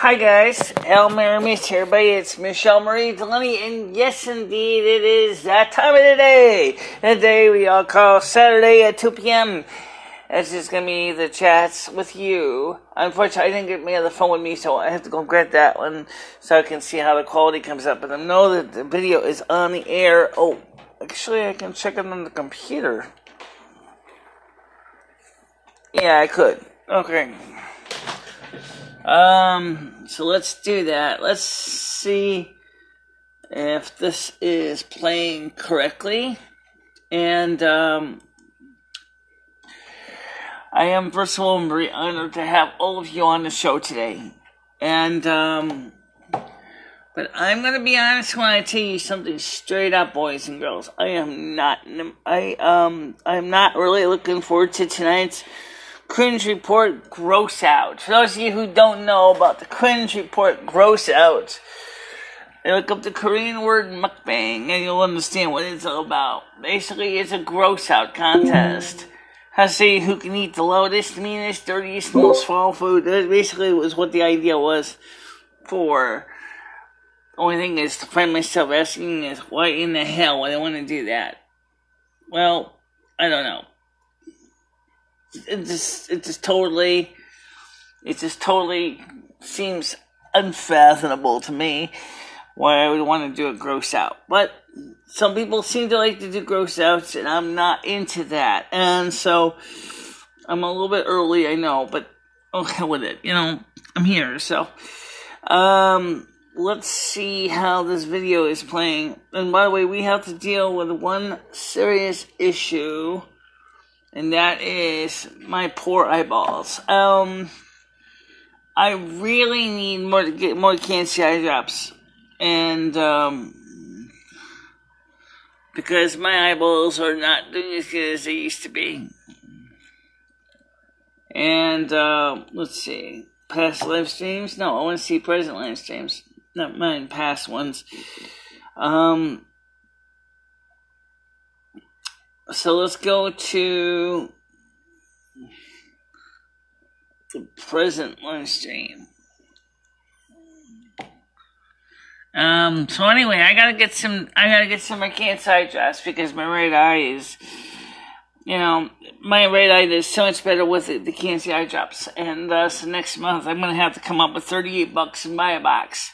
Hi guys, Merry Miss everybody, it's MicheleMarieDalene, and yes indeed it is that time of the day we all call Saturday at 2 p.m. This is going to be the chats with you. Unfortunately, I didn't get me on the phone with me, so I have to go grab that one so I can see how the quality comes up. But I know that the video is on the air. Oh, actually I can check it on the computer. Yeah, I could. Okay. So let's do that. Let's see if this is playing correctly. And, I am, first of all, very honored to have all of you on the show today. And, but I'm gonna be honest when I tell you something straight up, boys and girls. I'm not really looking forward to tonight's Cringe Report Gross Out. For those of you who don't know about the Cringe Report Gross Out, look up the Korean word mukbang and you'll understand what it's all about. Basically, it's a gross out contest. How to say who can eat the loudest, meanest, dirtiest, most foul food. That basically was what the idea was for. The only thing is to find myself asking is, why in the hell would I want to do that? Well, I don't know. It just totally seems unfathomable to me why I would want to do a gross out. But some people seem to like to do gross outs, and I'm not into that. And so I'm a little bit early, I know, but okay with it. I'm here. So let's see how this video is playing. And by the way, we have to deal with one serious issue, and that is my poor eyeballs. I really need to get more cancer eye drops. And, because my eyeballs are not doing as good as they used to be. And, let's see. Past live streams? No, I want to see present live streams. Not mine, past ones. So let's go to the present live stream. So anyway, I gotta get some more side drops because my right eye is, my right eye is so much better with the cancer eye drops. And so next month I'm gonna have to come up with $38 and buy a box.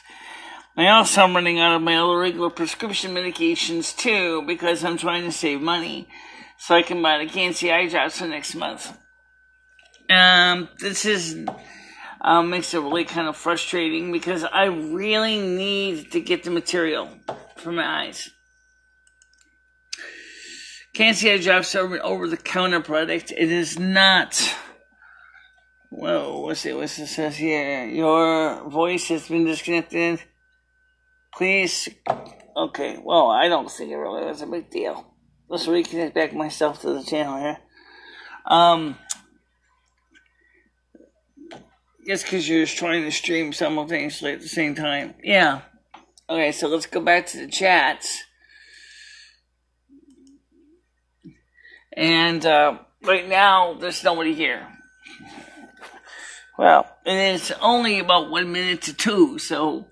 I also am running out of my other regular prescription medications too, because I'm trying to save money so I can buy the cancer eye drops for next month. This is makes it really kind of frustrating because I really need to get the material for my eyes. Cancer eye drops are over-the-counter product. It is not. Whoa, what's this says here? Your voice has been disconnected. Please. Okay, well, I don't think it really was a big deal. Let's reconnect back myself to the channel here. Just because you're just trying to stream simultaneously at the same time. Yeah. Okay, so let's go back to the chats. And right now, there's nobody here. Well, and it's only about 1 minute to 2, so,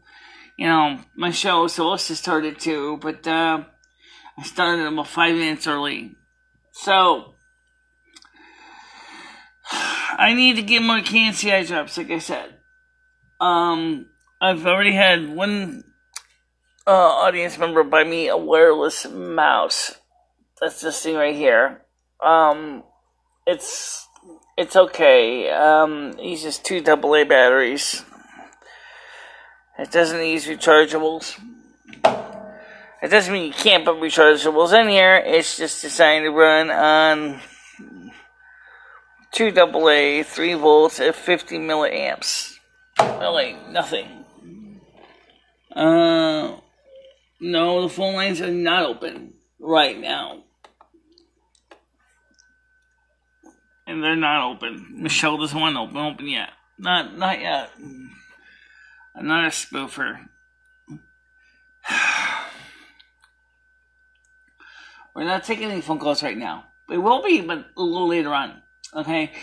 my show was supposed to start at 2, but I started about 5 minutes early. So I need to get more cancer eye drops, like I said. I've already had one audience member buy me a wireless mouse. That's this thing right here. It's okay. It uses 2 AA batteries. It doesn't use rechargeables. It doesn't mean you can't put rechargeables in here. It's just designed to run on 2 AA, 3 volts at 50 milliamps. Really, nothing. No, the phone lines are not open right now. And they're not open. Michelle doesn't want to open yet. Not yet. I'm not a spoofer. We're not taking any phone calls right now. We will be, but a little later on. Okay?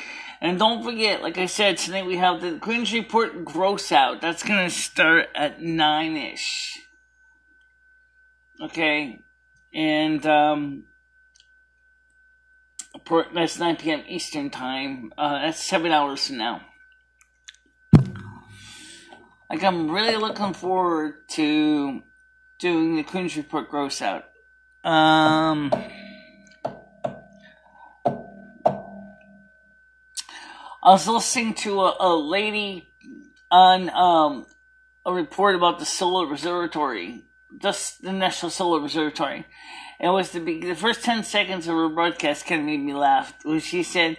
And don't forget, like I said, tonight we have the Cringe Report Gross Out. That's going to start at 9-ish. Okay? And, that's 9 p.m. Eastern Time. That's 7 hours from now. Like, I'm really looking forward to doing the Cringe Report Gross Out. I was listening to a lady on a report about the Solar Observatory, just the National Solar Observatory. And it was the first 10 seconds of her broadcast kind of made me laugh. When she said,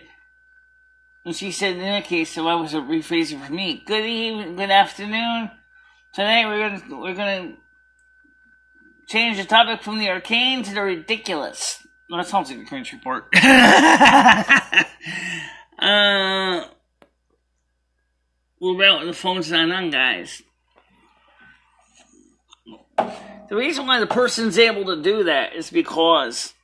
in any case, so I was a rephrasing for me. Good evening, good afternoon. Tonight we're gonna change the topic from the arcane to the ridiculous. Well, that sounds like a Cringe Report. What about the phone's not on, guys? The reason why the person's able to do that is because,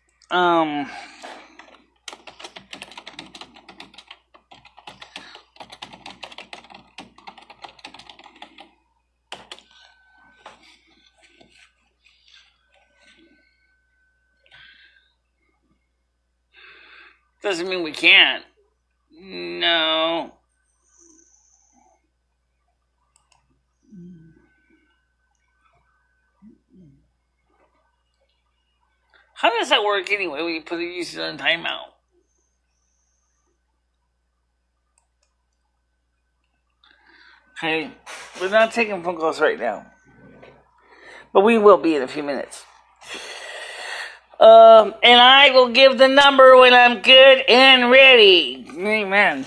doesn't mean we can't. No. How does that work anyway when you put the user on timeout? Okay, we're not taking phone calls right now, but we will be in a few minutes. And I will give the number when I'm good and ready. Amen.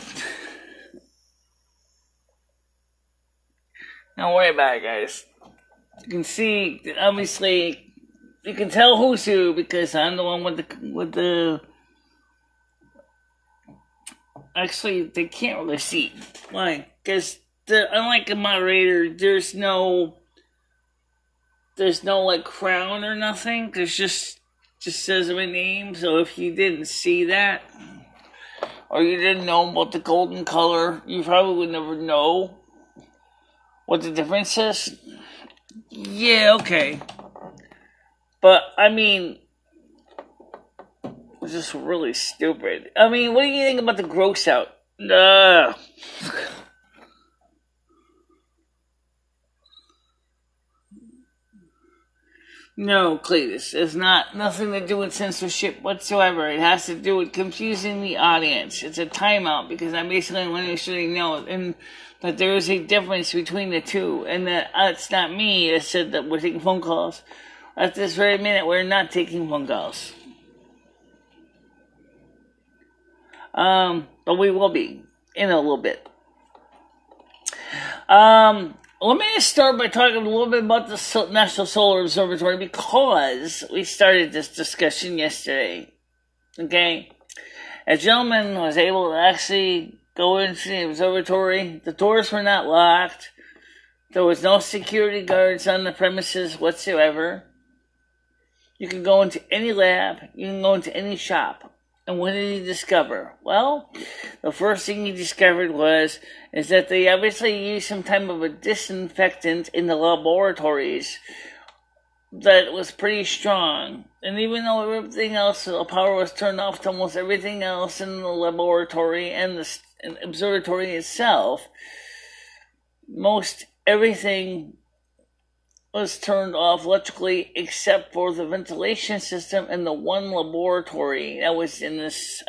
Don't worry about it, guys. You can see, obviously, you can tell who's who because I'm the one with the. Actually, they can't really see. Why? Because unlike a moderator, there's no like crown or nothing. There's just says my name. So if you didn't see that, or you didn't know about the golden color, you probably would never know what the difference is. Yeah, okay. But, I mean, it's just really stupid. I mean, what do you think about the gross out? No, Cletus, it's nothing to do with censorship whatsoever. It has to do with confusing the audience. It's a timeout because I basically want to make sure they know that there is a difference between the two, and that it's not me that said that we're taking phone calls. At this very minute, we're not taking phone calls. But we will be in a little bit. Let me start by talking a little bit about the National Solar Observatory because we started this discussion yesterday. Okay? A gentleman was able to actually go into the observatory. The doors were not locked. There was no security guards on the premises whatsoever. You can go into any lab. You can go into any shop. And what did he discover? Well, the first thing he discovered is that they obviously used some type of a disinfectant in the laboratories that was pretty strong. And even though everything else, the power was turned off to almost everything else in the laboratory and the observatory itself, most everything was turned off electrically except for the ventilation system and the one laboratory that was in this,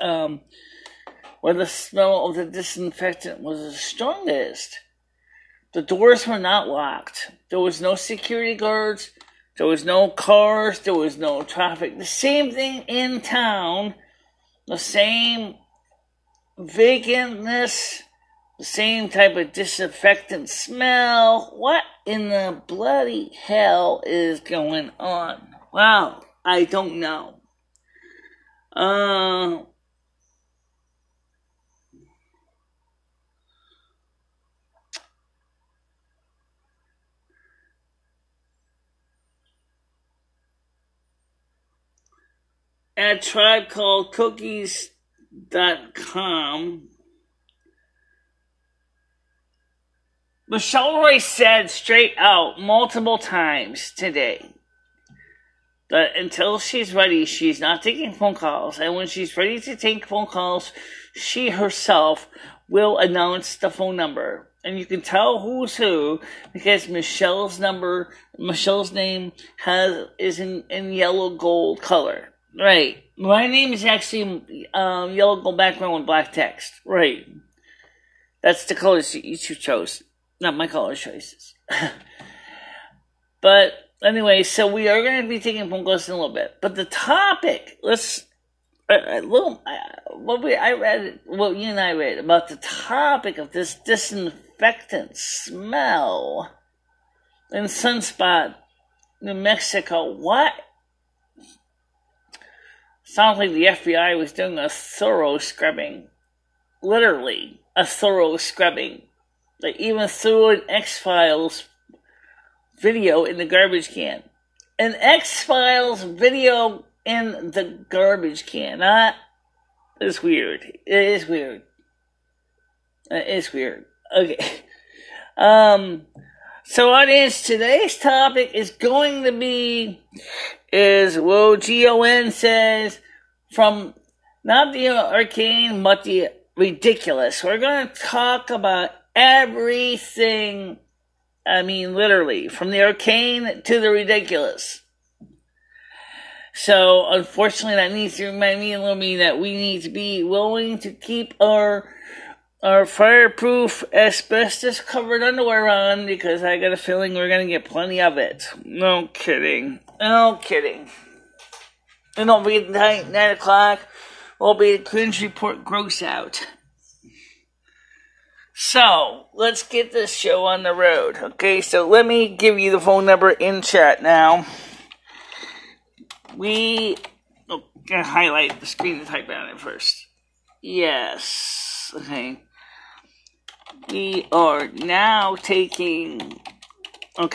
where the smell of the disinfectant was the strongest. The doors were not locked. There was no security guards. There was no cars. There was no traffic. The same thing in town. The same vacantness. The same type of disinfectant smell. What in the bloody hell is going on? Well, I don't know. At tribecalledcookies.com, Michelle already said straight out multiple times today that until she's ready, she's not taking phone calls. And when she's ready to take phone calls, she herself will announce the phone number. And you can tell who's who because Michelle's name is in yellow gold color. Right. My name is actually yellow gold background with black text. Right. That's the colors you chose. Not my color choices. But anyway, so we are going to be taking phone calls in a little bit. But the topic, what you and I read about the topic of this disinfectant smell in Sunspot, New Mexico. What? Sounds like the FBI was doing a thorough scrubbing. Literally, a thorough scrubbing. They even threw an X-Files video in the garbage can. An X-Files video in the garbage can. It's weird. It is weird. It's weird. Okay. So audience, today's topic is going to be, GON says, from not the arcane, but the ridiculous. We're going to talk about everything, literally, from the arcane to the ridiculous. So, unfortunately, that needs to remind me and Lumi that we need to be willing to keep our fireproof asbestos covered underwear on because I got a feeling we're going to get plenty of it. No kidding. No kidding. And it'll be 9 o'clock. We'll be the Cringe Report Gross Out. So, let's get this show on the road. Okay, so let me give you the phone number in chat now. Gotta highlight the screen and type on it first. Yes. Okay. We are now taking, on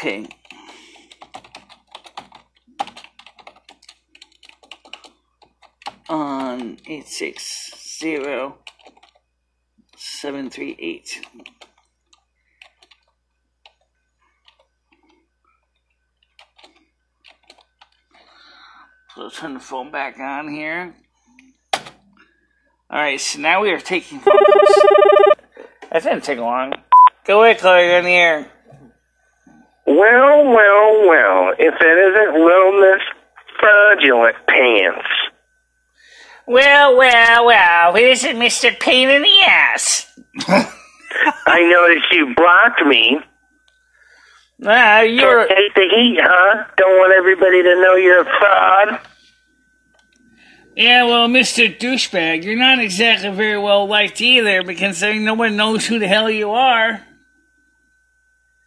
860-738. So turn the phone back on here. Alright, so now we are taking phone calls. That didn't take long. Go ahead, Chloe, on the air. Well, if it isn't Little Miss Fraudulent Pants. Well, this is Mr. Pain in the Ass. I noticed you blocked me. You're... Take the heat, huh? Don't want everybody to know you're a fraud? Yeah, well, Mr. Douchebag, you're not exactly very well liked either, because no one knows who the hell you are.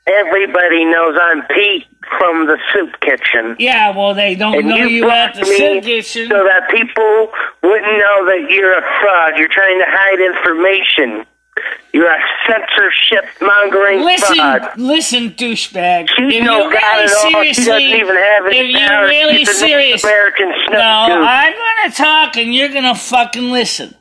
Everybody knows I'm Pete from the soup kitchen. Yeah, well, they don't know you at the soup kitchen. So that people wouldn't know that you're a fraud. You're trying to hide information. You're a censorship-mongering fraud. Listen, douchebag. She's no God at all. She doesn't even have any power. She's a American snuff. No, I'm going to talk and you're going to fucking listen.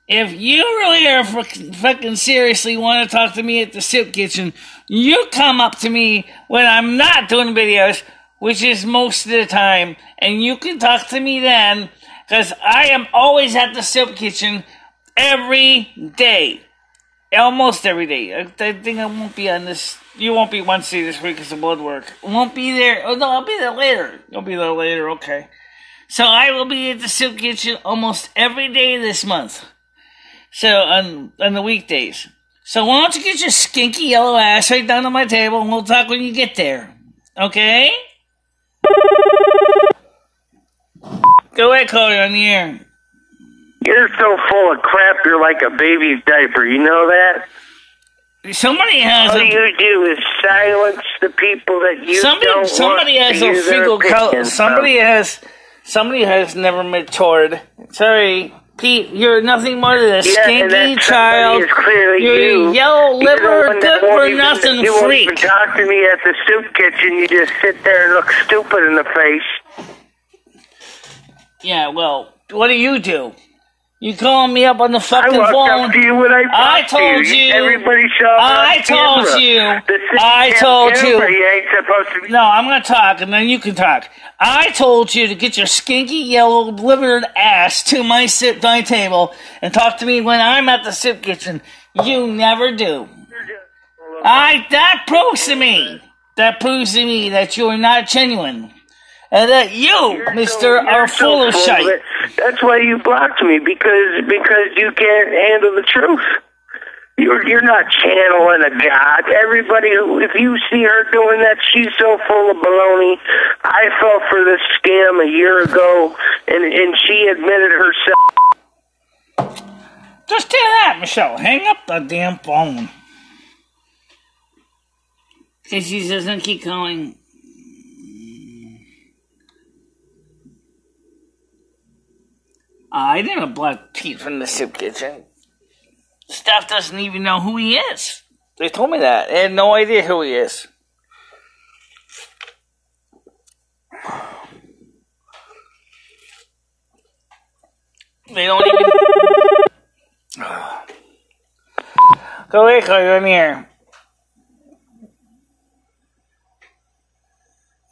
If you really are fucking seriously want to talk to me at the soup kitchen, you come up to me when I'm not doing videos, which is most of the time, and you can talk to me then, because I am always at the soup kitchen every day. Almost every day. I think I won't be on this. You won't be Wednesday this week because of blood work. Won't be there. Oh, no, I'll be there later. You'll be there later, okay. So I will be at the soup kitchen almost every day this month. So, on the weekdays. So why don't you get your skinky yellow ass right down to my table and we'll talk when you get there. Okay? Go ahead, Cody, on the air. You're so full of crap, you're like a baby's diaper. You know that? Somebody has All you do is silence the people that you don't want to use their opinions. Somebody has never matured. Sorry, Pete, you're nothing more than a skinky child. You're a yellow liver, good for nothing freak. You won't even talk to me at the soup kitchen. You just sit there and look stupid in the face. Yeah, well, what do you do? You calling me up on the fucking phone? I walked up to you when I told you. Everybody saw I told you. I told you. You ain't supposed to be. No, I'm going to talk, and then you can talk. I told you to get your skinky yellow livered ass to my table and talk to me when I'm at the soup kitchen. You never do. That proves to me. That proves to me that you are not genuine. And that you, mister, are full of shite. That's why you blocked me, because you can't handle the truth. You're not channeling a god. Everybody, if you see her doing that, she's so full of baloney. I fell for this scam a year ago, and she admitted herself. Just do that, Michelle. Hang up the damn phone. Because she doesn't keep calling. I didn't block Pete from the soup kitchen. Staff doesn't even know who he is. They told me that. They had no idea who he is. They don't even... Go away, Chloe, I'm here.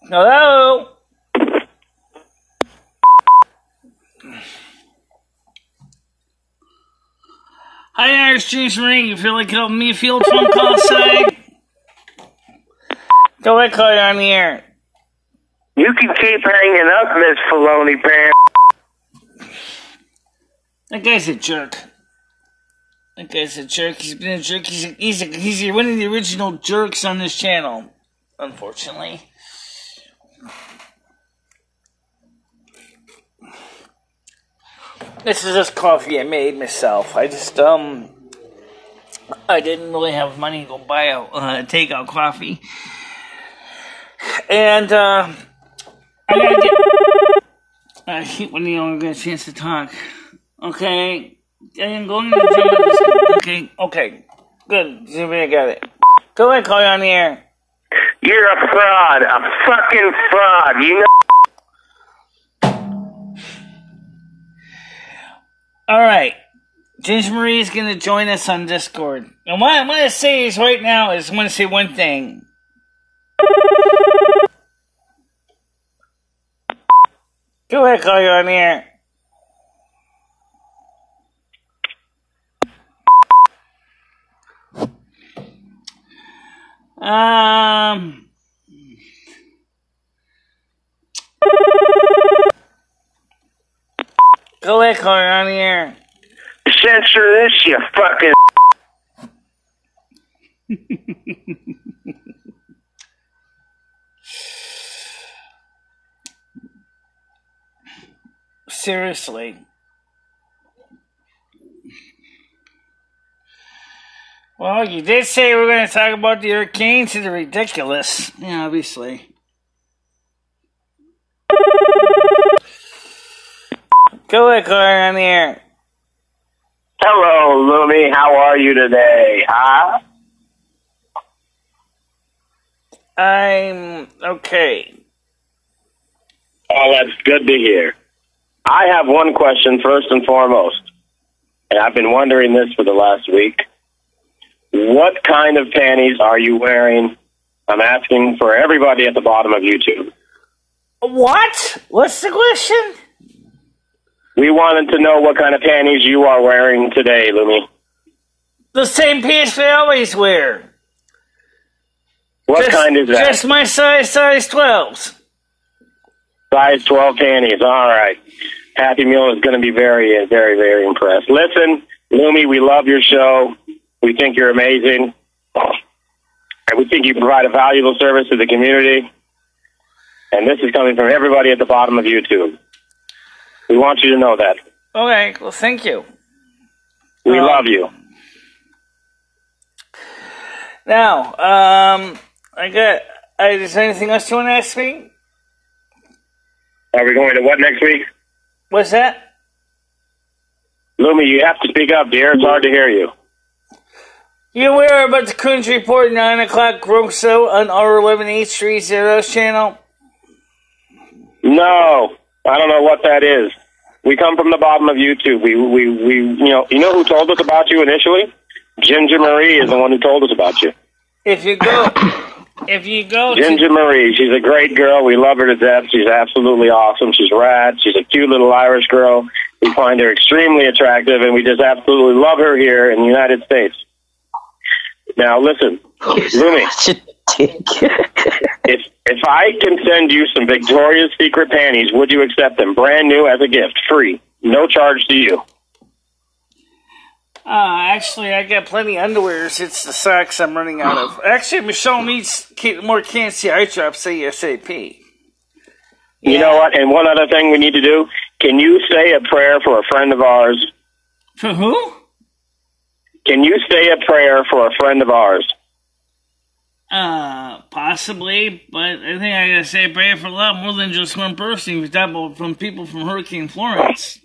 Hello? Hi, Irish Juice Marie. You feel like helping me field phone call side? Go ahead, Chloe, on the air. You can keep hanging up, Miss Filoni Pants. That guy's a jerk. That guy's a jerk. He's been a jerk. He's one of the original jerks on this channel, unfortunately. This is just coffee I made myself. I just, I didn't really have money to go buy a takeout coffee. And, I gotta get... I hate when you don't get a chance to talk. Okay? I'm going to the gym. Okay. Good. I got it. Go ahead, call you on the air. You're a fraud. A fucking fraud. You know... Alright, Ginger Marie is going to join us on Discord. And what I'm going to say is right now is I'm going to say one thing. Go ahead, call you on the air. Go ahead, call you on the air. Censor this, you fucking... Seriously. Well, you did say we're going to talk about the hurricanes and the ridiculous. Yeah, obviously. Go ahead, Claire, on the air. Hello, Lumi. How are you today, huh? I'm okay. Oh, that's good to hear. I have one question first and foremost, and I've been wondering this for the last week. What kind of panties are you wearing? I'm asking for everybody at the bottom of YouTube. What? What's the question? We wanted to know what kind of panties you are wearing today, Lumi. The same pants I always wear. What kind is that? Just my size 12s. Size 12 panties, all right. Happy Meal is going to be very, very, very impressed. Listen, Lumi, we love your show. We think you're amazing. And we think you provide a valuable service to the community. And this is coming from everybody at the bottom of YouTube. We want you to know that. Okay, well, thank you. We love you. Now, is there anything else you want to ask me? Are we going to what next week? What's that? Lumi, you have to speak up, dear. It's hard to hear you. You aware about the Cringe Report 9 o'clock gross out on R11830's channel? No, I don't know what that is. We come from the bottom of YouTube. We you know who told us about you initially? Ginger Marie is the one who told us about you. If you go Ginger Marie, she's a great girl. We love her to death. She's absolutely awesome. She's rad. She's a cute little Irish girl. We find her extremely attractive, and we just absolutely love her here in the United States. Now, listen, Lumi, if I can send you some Victoria's Secret panties, would you accept them? Brand new as a gift, free, no charge to you. Actually, I got plenty of underwears. It's the socks I'm running out of. Actually, Michelle needs more Cancy eye drops ASAP. Yeah. You know what? And one other thing we need to do, can you say a prayer for a friend of ours? For who? Can you say a prayer for a friend of ours? Possibly, but I think I gotta say a prayer for a lot more than just one person. We're talking about from people from Hurricane Florence.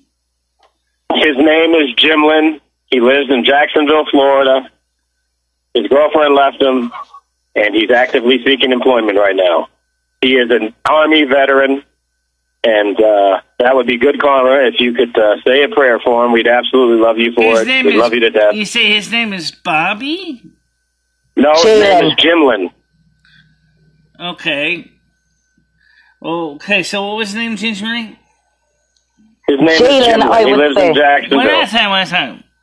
His name is Jimlin. He lives in Jacksonville, Florida. His girlfriend left him, and he's actively seeking employment right now. He is an Army veteran, and that would be good karma if you could say a prayer for him. We'd absolutely love you for it. We'd love you to death. You say his name is Bobby? No, his name is Jimlin. Okay. Okay, so what was his name, Ginger Marie? His name is Jimlin. He lives in Jacksonville.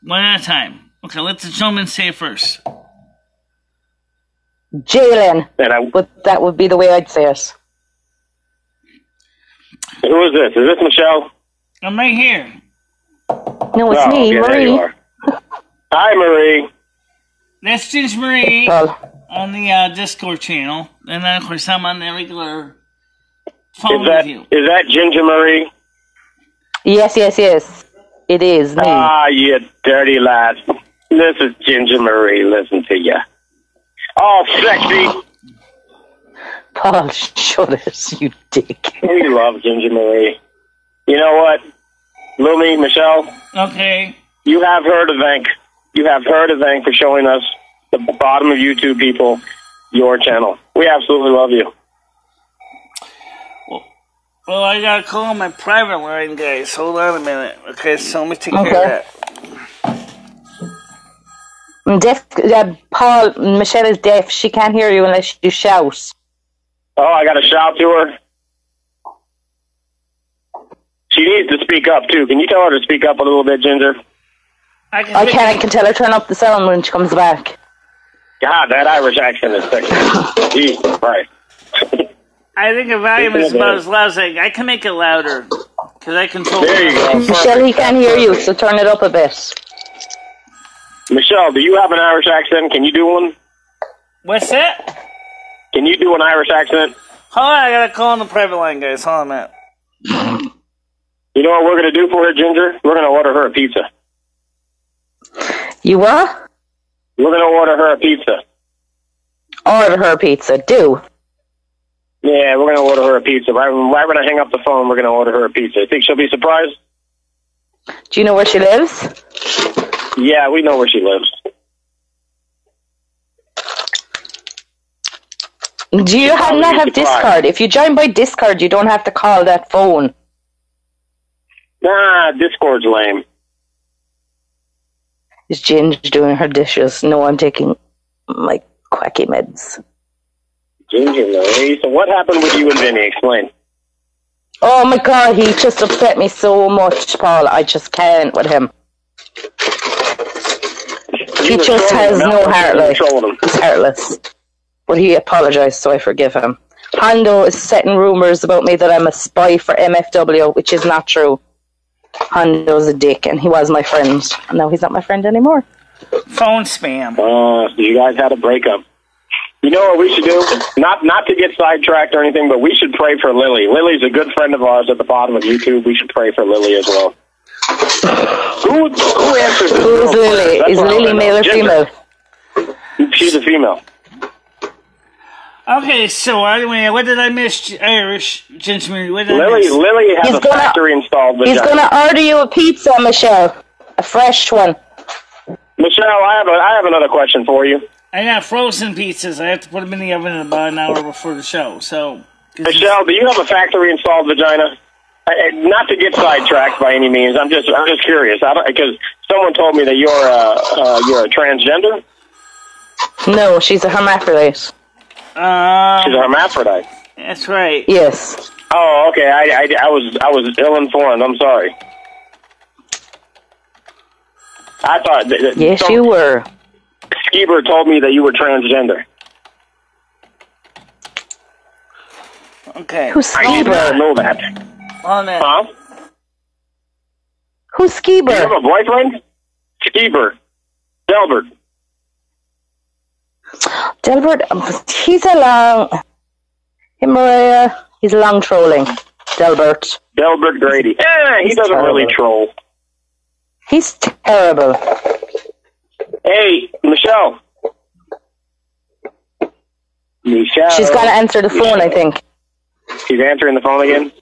One at a time. Okay, let the gentleman say it first. Jalen. But that would be the way I'd say it. Who is this? Is this Michelle? I'm right here. No, it's me, okay, Marie. There you are. Hi, Marie. That's Ginger Marie on the Discord channel. And then, of course, I'm on the regular phone with you. Is that Ginger Marie? Yes. It is me. Ah, you dirty lad. This is Ginger Marie. Listen to you. Oh, sexy. Paul, shut it, you dick. We love Ginger Marie. You know what? Lumi, Michelle? Okay. You have her to thank. You have her to thank for showing us, the bottom of YouTube people, your channel. We absolutely love you. Well, I gotta call my private line, guys. Hold on a minute. Okay, so let me take care of that. Paul, Michelle is deaf. She can't hear you unless you shout. Oh, I gotta shout to her? She needs to speak up, too. Can you tell her to speak up a little bit, Ginger? I can tell her turn up the sound when she comes back. God, that Irish accent is sexy. Jesus Christ. I think the volume is about as loud as I can make it louder. Because I control There you go. Michelle, he can't hear you, so turn it up a bit. Michelle, do you have an Irish accent? Can you do one? What's that? Can you do an Irish accent? Hold on, I gotta call on the private line, guys. Hold on a minute. You know what we're gonna do for her, Ginger? We're gonna order her a pizza. You what? We're gonna order her a pizza. Order her a pizza. Do. Yeah, we're gonna order her a pizza. Right when I hang up the phone, we're gonna order her a pizza. You think she'll be surprised? Do you know where she lives? Yeah, we know where she lives. Do you not have Discord? If you join by Discord, you don't have to call that phone. Nah, Discord's lame. Is Ginger doing her dishes? No, I'm taking my quacky meds. Ginger Marie. So what happened with you and Vinny? Explain. Oh my God, he just upset me so much, Paul. I just can't with him. He just has no heart. Like, he's heartless. But he apologized, so I forgive him. Hondo is setting rumors about me that I'm a spy for MFW, which is not true. Hondo's a dick, and he was my friend. And now he's not my friend anymore. Phone spam. So you guys had a breakup. You know what we should do? Not to get sidetracked or anything, but we should pray for Lily. Lily's a good friend of ours at the bottom of YouTube. We should pray for Lily as well. Who answers this? Who is Lily? Is Lily male or female? She's a female. Okay, so anyway, what did I miss? Irish, Ginger. What did I miss? Lily has a factory installed vagina. He's going to order you a pizza, Michelle. A fresh one. Michelle, I have another question for you. I got frozen pizzas. I have to put them in the oven about an hour before the show. So, Michelle, do you have a factory installed vagina? Not to get sidetracked by any means. I'm just curious. Because someone told me that you're a transgender. No, she's a hermaphrodite. She's a hermaphrodite. That's right. Yes. Oh, okay. I was ill-informed. I'm sorry. I thought. Yes, you were. Skeeber told me that you were transgender. Okay. Who's I did Skeeber? not know that. On that. Huh? Who's Skeeber? You have a boyfriend? Skeeber. Delbert. Delbert, he's a long... Hey, Maria, he's long trolling. Delbert. Delbert Grady. He doesn't terrible. really troll. He's terrible. Hey, Michelle. Michelle. She's got to answer the phone, I think. She's answering the phone again?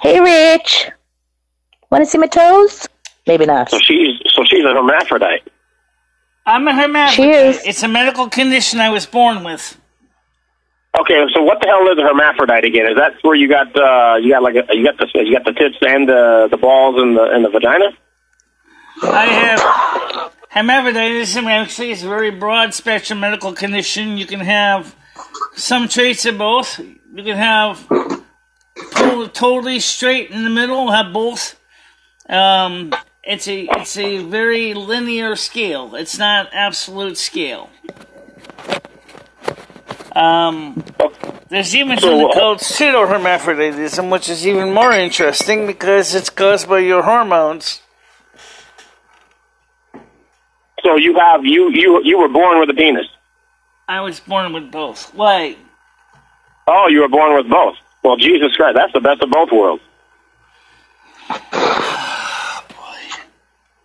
Hey, Rich. Want to see my toes? Maybe not. So she's a hermaphrodite. I'm a hermaphrodite. She is. It's a medical condition I was born with. Okay, so what the hell is a hermaphrodite again? Is that where you got the tits and the balls and the vagina? I have hermaphroditism. Actually, it's a very broad spectrum medical condition. You can have some traits of both. You can have totally straight in the middle. Have both. It's a very linear scale. It's not absolute scale. There's even something called pseudohermaphroditism, which is even more interesting because it's caused by your hormones. So you were born with a penis. I was born with both. Why? Oh, you were born with both. Well, Jesus Christ, that's the best of both worlds.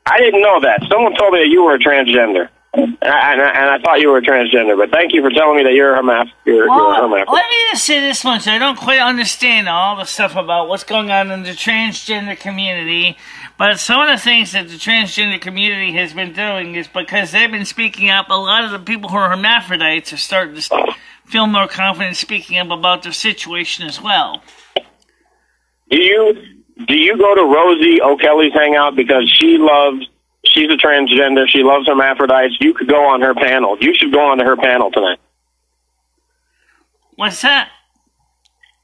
I didn't know that. Someone told me that you were a transgender. And I thought you were a transgender, but thank you for telling me that you're a hermaphrodite. Let me just say this much. I don't quite understand all the stuff about what's going on in the transgender community, but some of the things that the transgender community has been doing is because they've been speaking up. A lot of the people who are hermaphrodites are starting to feel more confident speaking up about their situation as well. Do you go to Rosie O'Kelly's hangout because she's a transgender, she loves hermaphrodites? You could go on her panel. You should go on to her panel tonight. What's that?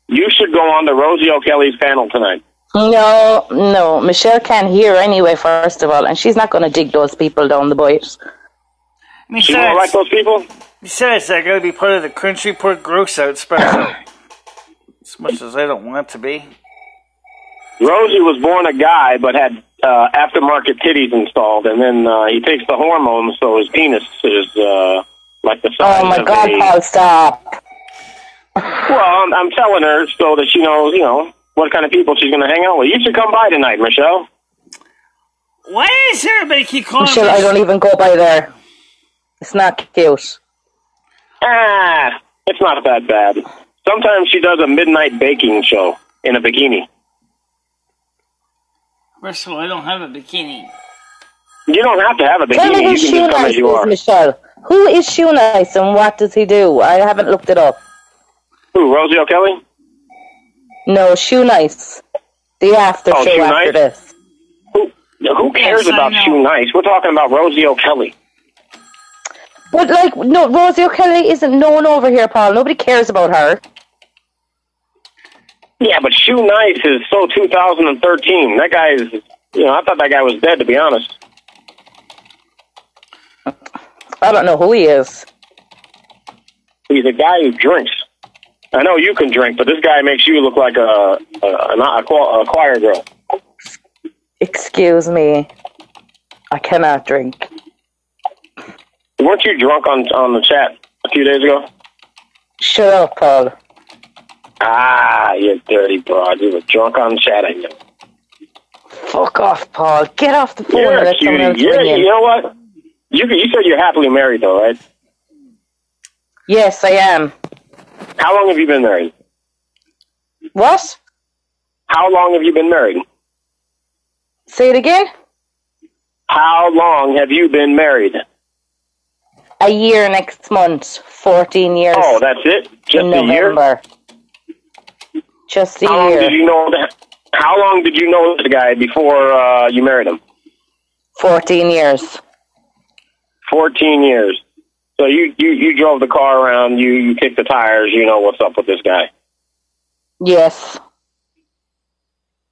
You should go on to Rosie O'Kelly's panel tonight. No. Michelle can't hear anyway, first of all, and she's not going to dig those people down the bite. She don't like those people? Besides, I got to be part of the Country Port Gross Out special. As much as I don't want to be. Rosie was born a guy, but had aftermarket titties installed, and then he takes the hormones, so his penis is like the size of Oh my God, Paul, stop. Well, I'm telling her so that she knows, what kind of people she's going to hang out with. You should come by tonight, Michelle. Why does everybody keep calling Michelle, me? I don't even go by there. It's not cute. It's not that bad. Sometimes she does a midnight baking show in a bikini. First of all, I don't have a bikini. You don't have to have a bikini. Tell me who You can just come as you are. Michelle. Who is Shoe Nice and what does he do? I haven't looked it up. Who, Rosie O'Kelly? No, Shoe Nice. The after show Shoe after Nice? this. Who cares about Shoe Nice? We're talking about Rosie O'Kelly. But, no, Rosie O'Kelly isn't known over here, Paul. Nobody cares about her. Yeah, but Shoe Nice is so 2013. That guy is, I thought that guy was dead, to be honest. I don't know who he is. He's a guy who drinks. I know you can drink, but this guy makes you look like a choir girl. Excuse me. I cannot drink. Weren't you drunk on the chat a few days ago? Shut up, Paul. You dirty broad. You were drunk on chat, I know. Fuck off, Paul. Get off the phone and let someone else Yeah, ring in. you know what? You said you're happily married, though, right? Yes, I am. How long have you been married? What? How long have you been married? Say it again? How long have you been married? A year next month. 14 years. Oh, that's it? Just in a year? November. Just a How long year. did you know that? How long did you know this guy before you married him? 14 years. 14 years. So you drove the car around, you kicked the tires, you know what's up with this guy. Yes.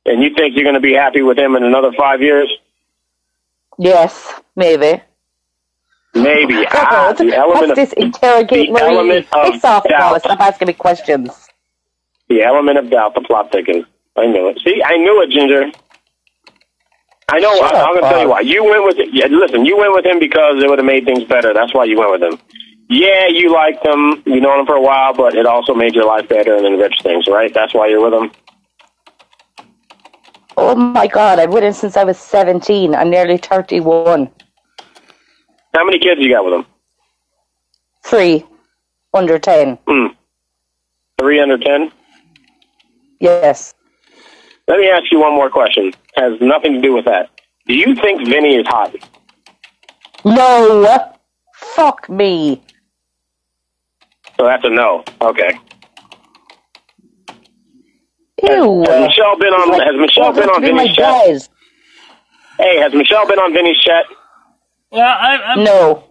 And you think you're going to be happy with him in another 5 years? Yes, maybe. Maybe. The element this interrogate piss off, Paula. Stop asking me questions. The element of doubt, the plot thickens. I knew it. See, I knew it, Ginger. I know. I'm going to tell you why. You went with it. Yeah, listen, you went with him because it would have made things better. That's why you went with him. Yeah, you liked him. You known him for a while, but it also made your life better and enriched things, right? That's why you're with him. Oh my God, I've with him since I was 17. I'm nearly 31. How many kids you got with him? 3. Under 10. 3 under 10? Yes. Let me ask you one more question. Has nothing to do with that. Do you think Vinny is hot? No. Fuck me. So that's a no. Okay. Ew. Has Michelle been on Vinny's chat? Hey, has Michelle been on Vinny's chat? Well, no.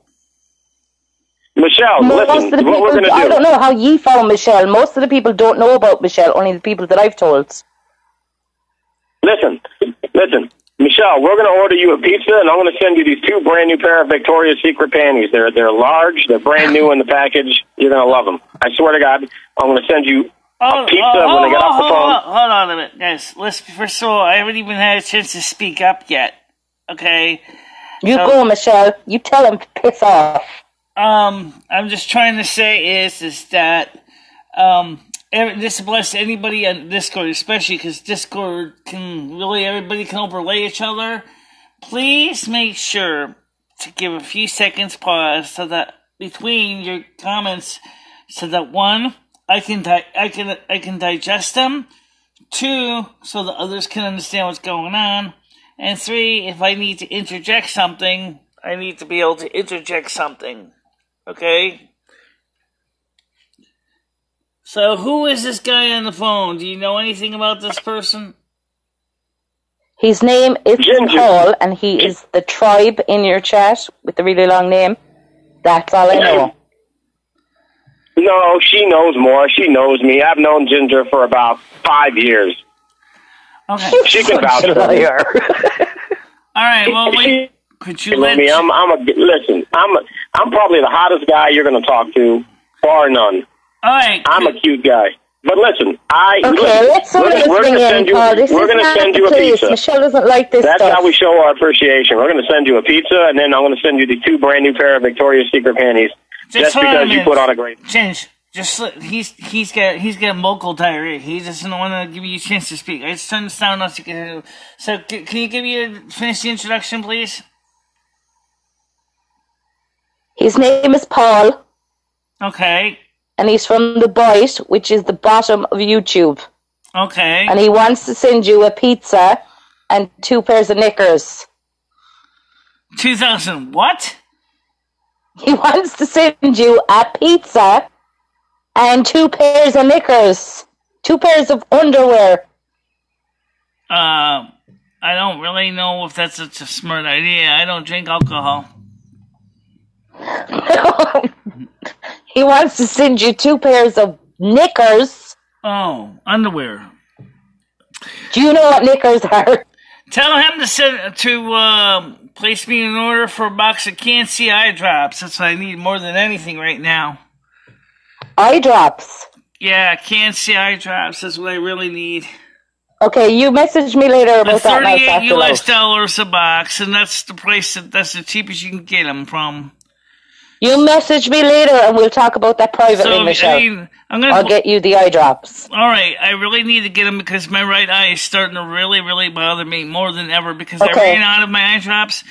Michelle, listen, what we're going to do... I don't know how ye found Michelle. Most of the people don't know about Michelle, only the people that I've told. Listen. Michelle, we're going to order you a pizza, and I'm going to send you these 2 brand new pair of Victoria's Secret panties. They're large, they're brand new in the package. You're going to love them. I swear to God, I'm going to send you a pizza when I get off the phone. Hold on a minute, guys. First of all, I haven't even had a chance to speak up yet. Okay? You go, Michelle. You tell him to piss off. I'm just trying to say is that this applies to anybody on Discord, especially because Discord everybody can overlay each other. Please make sure to give a few seconds pause so that between your comments, so that 1, I can digest them. 2, so that others can understand what's going on. And 3, if I need to interject something, I need to be able to interject something. Okay? So, who is this guy on the phone? Do you know anything about this person? His name is Ginger. Paul, and he is the tribe in your chat with the really long name. That's all I know. No, she knows more. She knows me. I've known Ginger for about 5 years. Okay. She can vouch for me. All right, well, wait. Could you let me? Listen, I'm probably the hottest guy you're going to talk to, bar none. All right. I'm a cute guy. But listen, let's we're going to send you a pizza. Michelle doesn't like this That's stuff. how we show our appreciation. We're going to send you a pizza, and then I'm going to send you the 2 brand new pair of Victoria's Secret panties. Just because you put on a great... Change. He's got vocal diarrhea. He doesn't want to give you a chance to speak. I just turned the sound off. So can you finish the introduction, please? His name is Paul. Okay. And he's from the Bite, which is the bottom of YouTube. Okay. And he wants to send you a pizza and 2 pairs of knickers. 2,000 what? He wants to send you a pizza and 2 pairs of knickers. 2 pairs of underwear. I don't really know if that's such a smart idea. I don't drink alcohol. He wants to send you 2 pairs of knickers. Oh, underwear. Do you know what knickers are? Tell him to place me an order for a box of Can-C eye drops. That's what I need more than anything right now. Eye drops? Yeah, Can-C eye drops. That's what I really need. Okay, you message me later about that. $38 US a box, and that's the price. That's the cheapest you can get them from. You message me later, and we'll talk about that privately, Michelle. I'll get you the eye drops. All right, I really need to get them because my right eye is starting to really, really bother me more than ever because I ran out of my eye drops,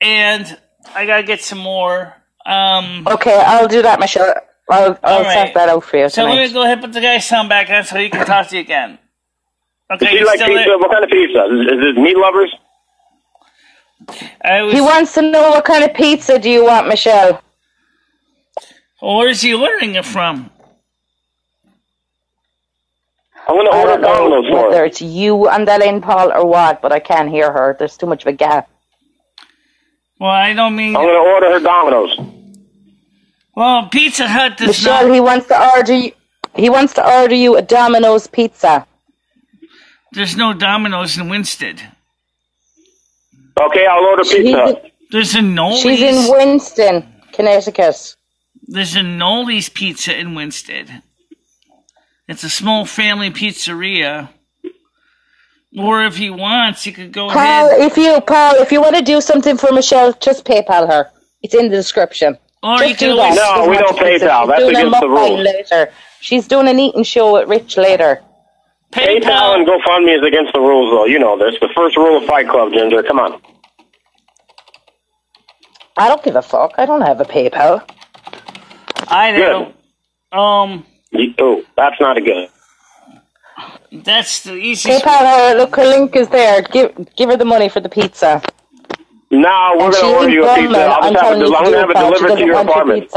and I gotta get some more. Okay, I'll do that, Michelle. I'll set that out for you. So let me go ahead and put the guy's sound back on so he can talk to you again. Okay, do you like pizza? There? What kind of pizza? Is this meat lovers? He wants to know what kind of pizza do you want, Michelle? Well, where's he learning it from? I'm going to order Domino's for her. Whether it's you and Dalene, Paul, or what, but I can't hear her. There's too much of a gap. Well, I don't mean... I'm going to order her Domino's. Well, Pizza Hut does Michelle, not... he wants to order you a Domino's pizza. There's no Domino's in Winsted. Okay, I'll order Pizza Hut. There's a Noli's. She's in Winston, Connecticut. There's a Noli's Pizza in Winsted. It's a small family pizzeria. Or if he wants, you could go ahead. Paul, if you want to do something for Michelle, just PayPal her. It's in the description. Or just you can do that. No, we don't PayPal. That's against the rules. Later. She's doing an eating show with Rich later. PayPal and GoFundMe is against the rules, though. You know this. The first rule of Fight Club, Ginger. Come on. I don't give a fuck. I don't have a PayPal. I know. Good. Oh, that's not a good. That's the easiest. PayPal her. Look, her link is there. Give her the money for the pizza. No, we're going to order you a pizza. I'm going to have it delivered to your apartment.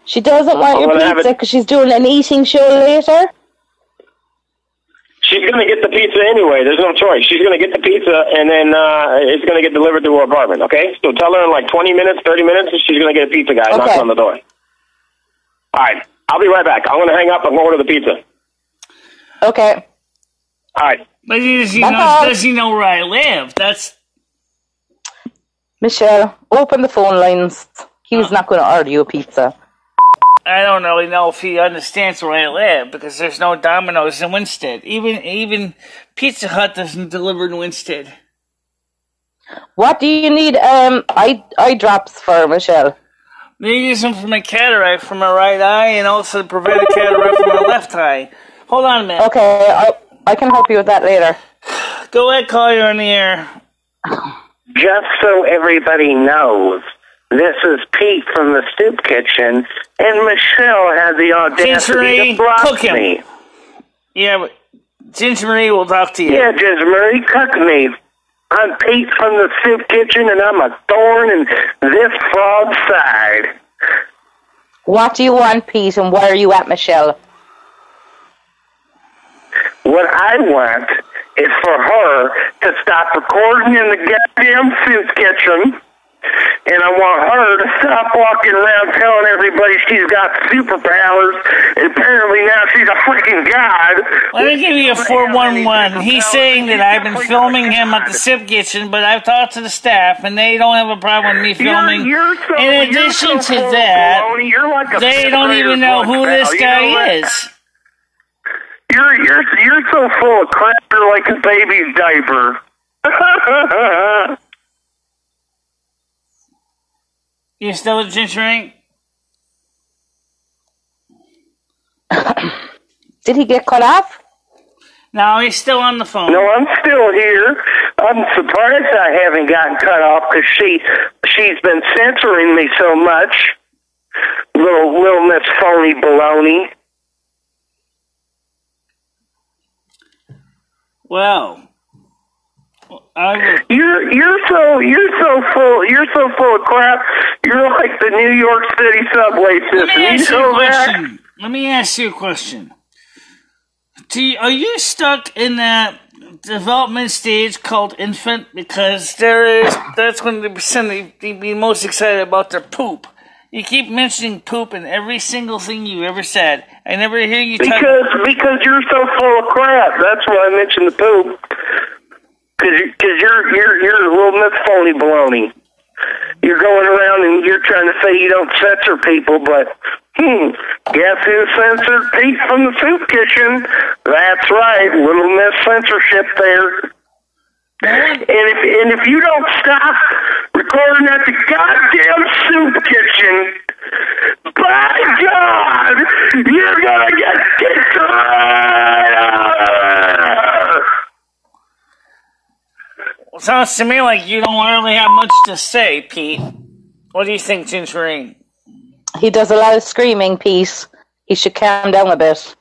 She doesn't want your pizza because she's doing an eating show later. She's going to get the pizza anyway. There's no choice. She's going to get the pizza, and then it's going to get delivered to her apartment, okay? So tell her in like 20 minutes, 30 minutes, she's going to get a pizza guy knocking on the door. All right. I'll be right back. I'm going to hang up and order the pizza. Okay. All right. But does he know where I live? That's... Michelle, open the phone lines. He's not going to order you a pizza. I don't really know if he understands where I live because there's no Domino's in Winsted. Even Pizza Hut doesn't deliver in Winsted. What do you need eye drops for, Michelle? They use them for my cataract from my right eye and also to prevent a cataract from my left eye. Hold on a minute. Okay, I can help you with that later. Go ahead, call you on the air. Just so everybody knows, this is Pete from the Soup Kitchen, and Michelle had the audacity to block me. Yeah, but Ginger Marie will talk to you. Yeah, Ginger Marie, cook me. I'm Pete from the Soup Kitchen, and I'm a thorn in this frog's side. What do you want, Pete, and where are you at, Michelle? What I want is for her to stop recording in the goddamn Soup Kitchen. And I want her to stop walking around telling everybody she's got superpowers. And apparently now she's a freaking god. Let me give you a 411. He's saying that I've been filming him at the Soup Kitchen, but I've talked to the staff, and they don't have a problem with me filming. In addition to that, they don't even know who this guy is. You're so full of crap, you're like a baby's diaper. You still at Ginger Ring? Did he get cut off? No, he's still on the phone. No, I'm still here. I'm surprised I haven't gotten cut off because she's been censoring me so much. Little Miss Phony Baloney. Well, you're so full of crap. You're like the New York City subway system. Let me ask you a question. Are you stuck in that development stage called infant? Because that's when they be most excited about their poop. You keep mentioning poop in every single thing you ever said. I never hear you talk. Because you're so full of crap. That's why I mentioned the poop. Because you're a little Miss Phony Baloney. You're going around and you're trying to say you don't censor people, but guess who censored Pete from the Soup Kitchen? That's right, little Miss Censorship there. And if you don't stop recording at the goddamn Soup Kitchen, by God, you're gonna get kicked out. Well, sounds to me like you don't really have much to say, Pete. What do you think, Gingerine? He does a lot of screaming, Pete. He should calm down a bit.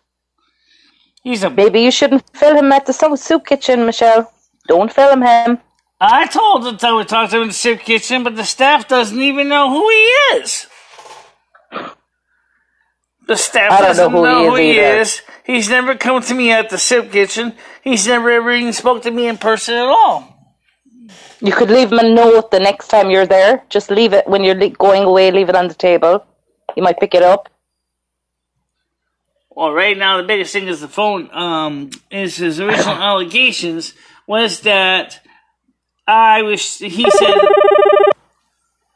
Maybe you shouldn't film him at the Soup Kitchen, Michelle. Don't film him. I told them I would talk to him in the Soup Kitchen, but the staff doesn't even know who he is. The staff I don't doesn't know who he is. He's never come to me at the soup kitchen. He's never ever even spoke to me in person at all. You could leave him a note the next time you're there. Just leave it when you're going away. Leave it on the table. He might pick it up. Well, right now the biggest thing is the phone. Is his original allegations was that he said,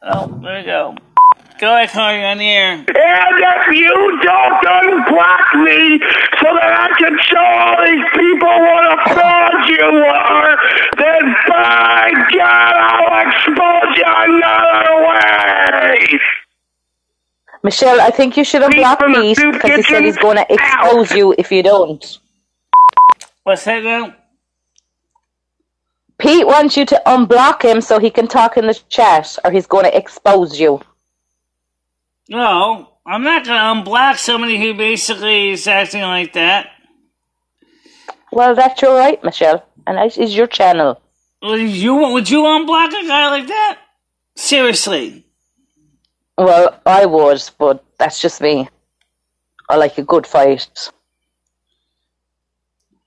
oh, there we go. Go ahead, call you on the air. And if you don't unblock me so that I can show all these people what a fraud you are, then by God, I'll expose you another way. Michelle, I think you should unblock Pete because he said he's going to expose you if you don't. What's that now? Pete wants you to unblock him so he can talk in the chat, or he's going to expose you. No, I'm not going to unblock somebody who basically is acting like that. Well, that's your right, Michelle, and that is your channel. Would you unblock a guy like that? Seriously. Well, I would, but that's just me. I like a good fight.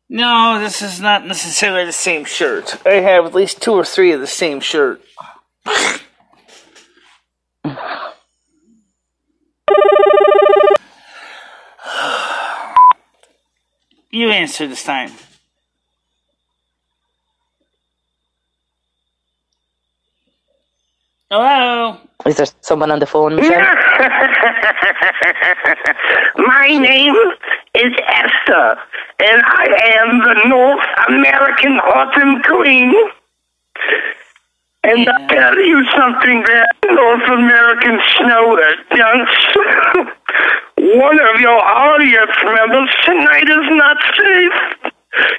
No, this is not necessarily the same shirt. I have at least 2 or 3 of the same shirt. You answer this time. Hello? Is there someone on the phone, Michelle? My name is Esther, and I am the North American Autumn Queen. And I'll tell you something there, North American Snow Dunce. One of your audience members tonight is not safe.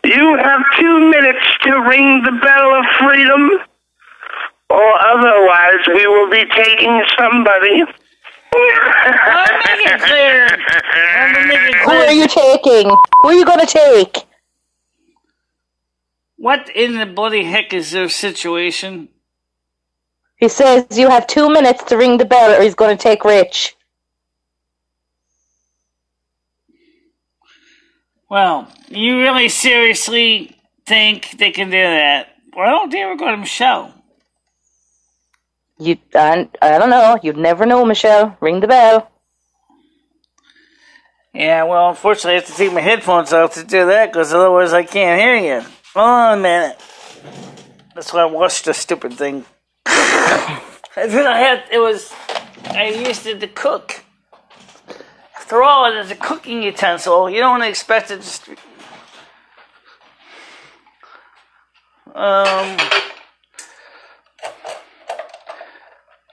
You have 2 minutes to ring the bell of freedom, or otherwise we will be taking somebody. I'll make it clear. Who are you taking? Who are you going to take? What in the bloody heck is their situation? He says you have 2 minutes to ring the bell or he's going to take Rich. Well, you really seriously think they can do that? Well, they were going to Michelle. I don't know. You'd never know, Michelle. Ring the bell. Yeah, well, unfortunately, I have to take my headphones off to do that, because otherwise I can't hear you. Hold on a minute. That's why I watched the stupid thing. I used it to cook. After all, it is a cooking utensil. You don't expect it just to...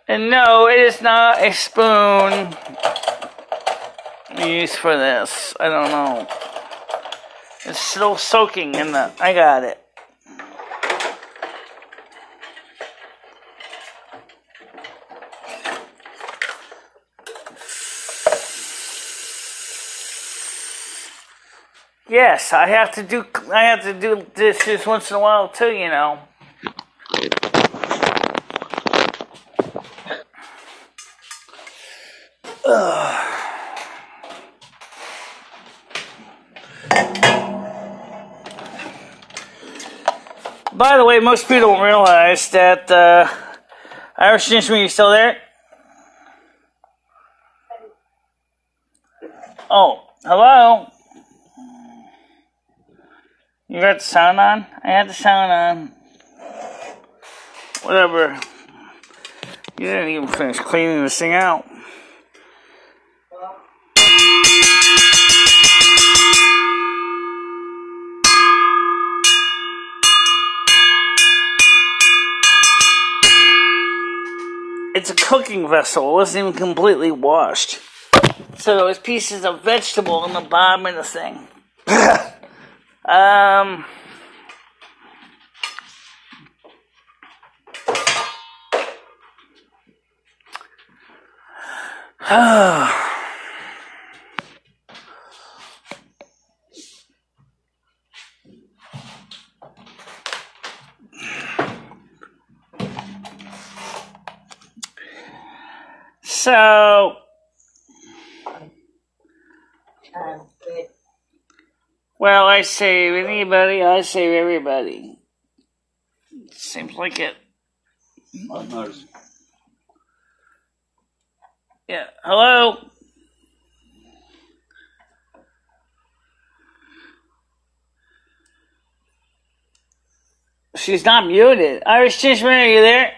And no, it is not a spoon used for this. I don't know. It's still soaking in the... I got it. Yes, I have to do this just once in a while too, you know. By the way, most people don't realize that Irish Instrument, you still there? Oh, hello? You got the sound on? I had the sound on. Whatever. You didn't even finish cleaning this thing out. It's a cooking vessel. It wasn't even completely washed. So there was pieces of vegetable in the bottom of the thing. So, Well, I save anybody, I save everybody. Seems like it. Yeah. Hello? She's not muted. Irish Chishman, are you there?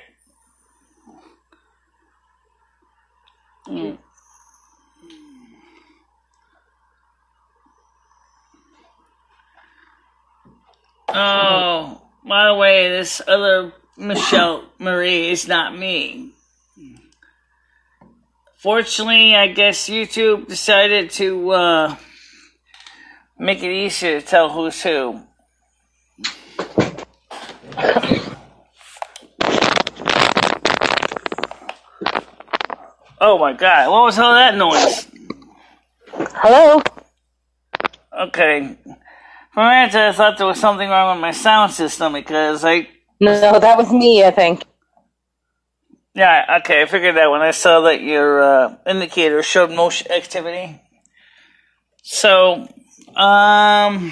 Oh, by the way, this other Michele Marie is not me. Fortunately, I guess YouTube decided to make it easier to tell who's who. Oh my God, what was all that noise? Hello? Okay. For a minute, I thought there was something wrong with my sound system because No, that was me, I think. Yeah, okay, I figured that when I saw that your indicator showed motion activity. So, by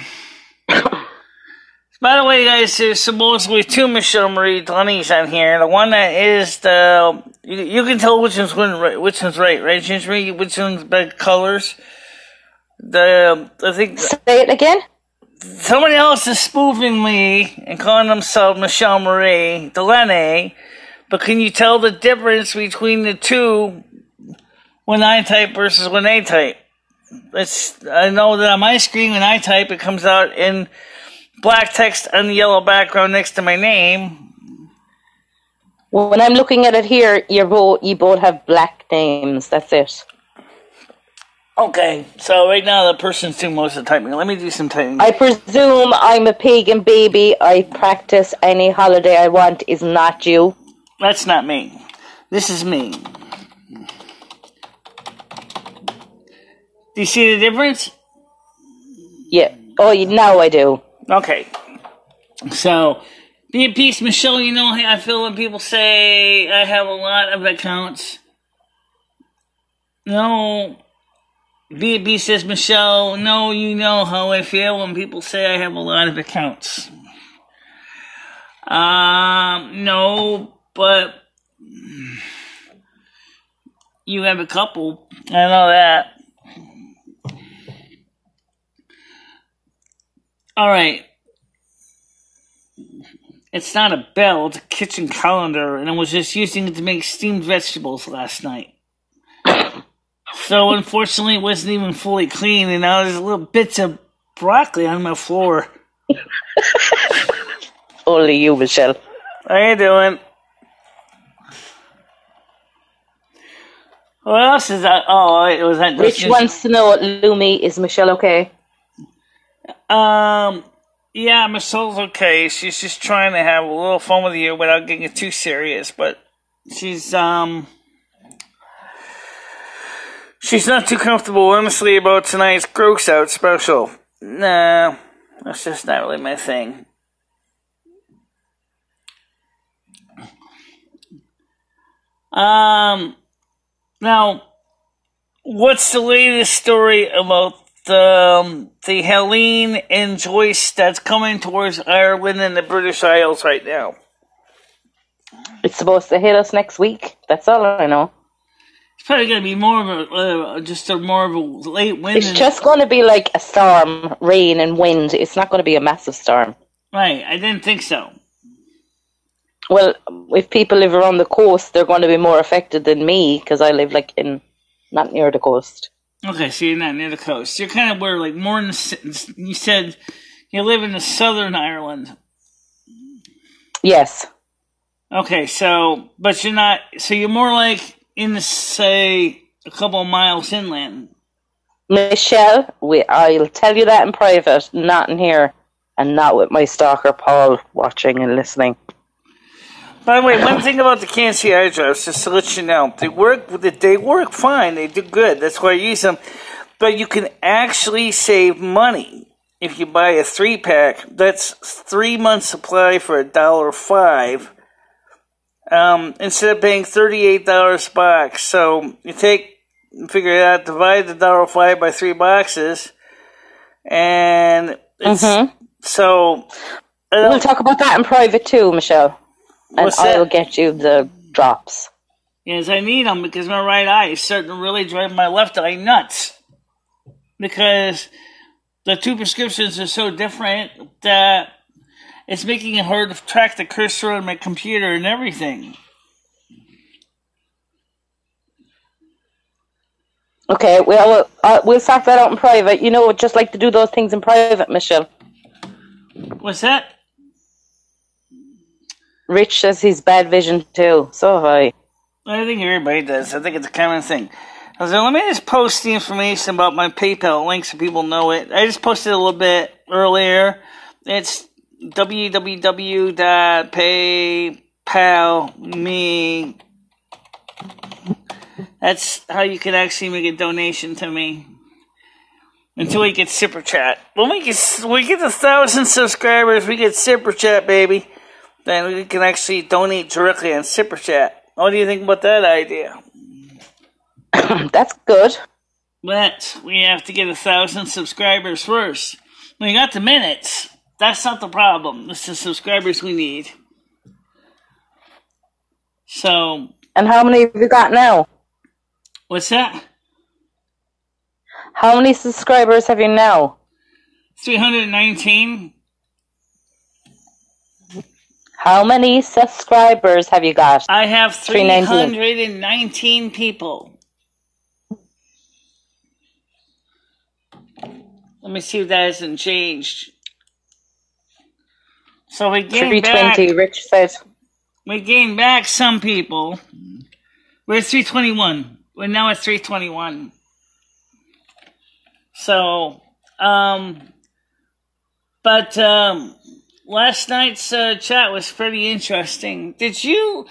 the way, guys, there's supposedly two MicheleMarieDalenes on here. The one that is you can tell which one's right, Ginger? Which one's better colors? I think. Say it again? Somebody else is spoofing me and calling themselves MicheleMarieDalene, but can you tell the difference between the two when I type versus when they type? I know that on my screen when I type, it comes out in black text on the yellow background next to my name. When I'm looking at it here, you both have black names. That's it. Okay, so right now the person's doing most of the typing. Let me do some typing. I presume I'm a pagan baby. I practice any holiday I want is not you. That's not me. This is me. Do you see the difference? Yeah. Oh, now I do. Okay. So, be at peace, Michelle. You know how I feel when people say I have a lot of accounts. No. Be at peace says, Michelle, no, you know how I feel when people say I have a lot of accounts. No, but you have a couple. I know that. Alright. It's not a bell, it's a kitchen calendar, and I was just using it to make steamed vegetables last night. So, unfortunately, it wasn't even fully clean, and now there's little bits of broccoli on my floor. Only you, Michelle. How you doing? What else is that? Oh, it was that. Rich wants to know, Lumi, is Michelle okay? Yeah, Michelle's okay. She's just trying to have a little fun with you without getting it too serious, but she's not too comfortable, honestly, about tonight's Gross Out special. Nah, that's just not really my thing. Now, what's the latest story about the Helene and Joyce that's coming towards Ireland and the British Isles right now? It's supposed to hit us next week. That's all I know. It's probably going to be more of more of a late wind. It's just going to be like a storm, rain and wind. It's not going to be a massive storm. Right, I didn't think so. Well, if people live around the coast, they're going to be more affected than me because I live not near the coast. Okay, so you're not near the coast. You're kind of where, more in the... You said you live in the southern Ireland. Yes. Okay, but you're not... So you're more like in the, say, a couple of miles inland. Michelle, I'll tell you that in private, not in here, and not with my stalker Paul watching and listening. By the way, one thing about the Cancy eye drops, just to let you know, they work fine. They do good. That's why I use them. But you can actually save money if you buy a 3-pack. That's 3 months supply for $1.05. Instead of paying $38 a box. So you take figure it out. Divide the $1.05 by 3 boxes. And it's, so... We'll talk about that in private too, Michelle. And I'll get you the drops. Yes, I need them because my right eye is starting to really drive my left eye nuts. Because the 2 prescriptions are so different that it's making it hard to track the cursor on my computer and everything. Okay, we'll sort that out in private. You know, just like to do those things in private, Michelle. What's that? Rich says he's bad vision too. So have I. I think everybody does. I think it's a common thing. So let me just post the information about my PayPal link so people know it. I just posted a little bit earlier. It's www.paypal.me. That's how you can actually make a donation to me. Until we get Super Chat. When we get 1,000 subscribers, we get Super Chat, baby. Then we can actually donate directly on Super Chat. What do you think about that idea? That's good. But we have to get 1,000 subscribers first. We got the minutes. That's not the problem. It's the subscribers we need. So. And how many have you got now? What's that? How many subscribers have you now? 319. How many subscribers have you got? I have 319 people. Let me see if that hasn't changed. So we gained 320, Rich said. We gained back some people. We're at 321. We're now at 321. So, last night's chat was pretty interesting. Did you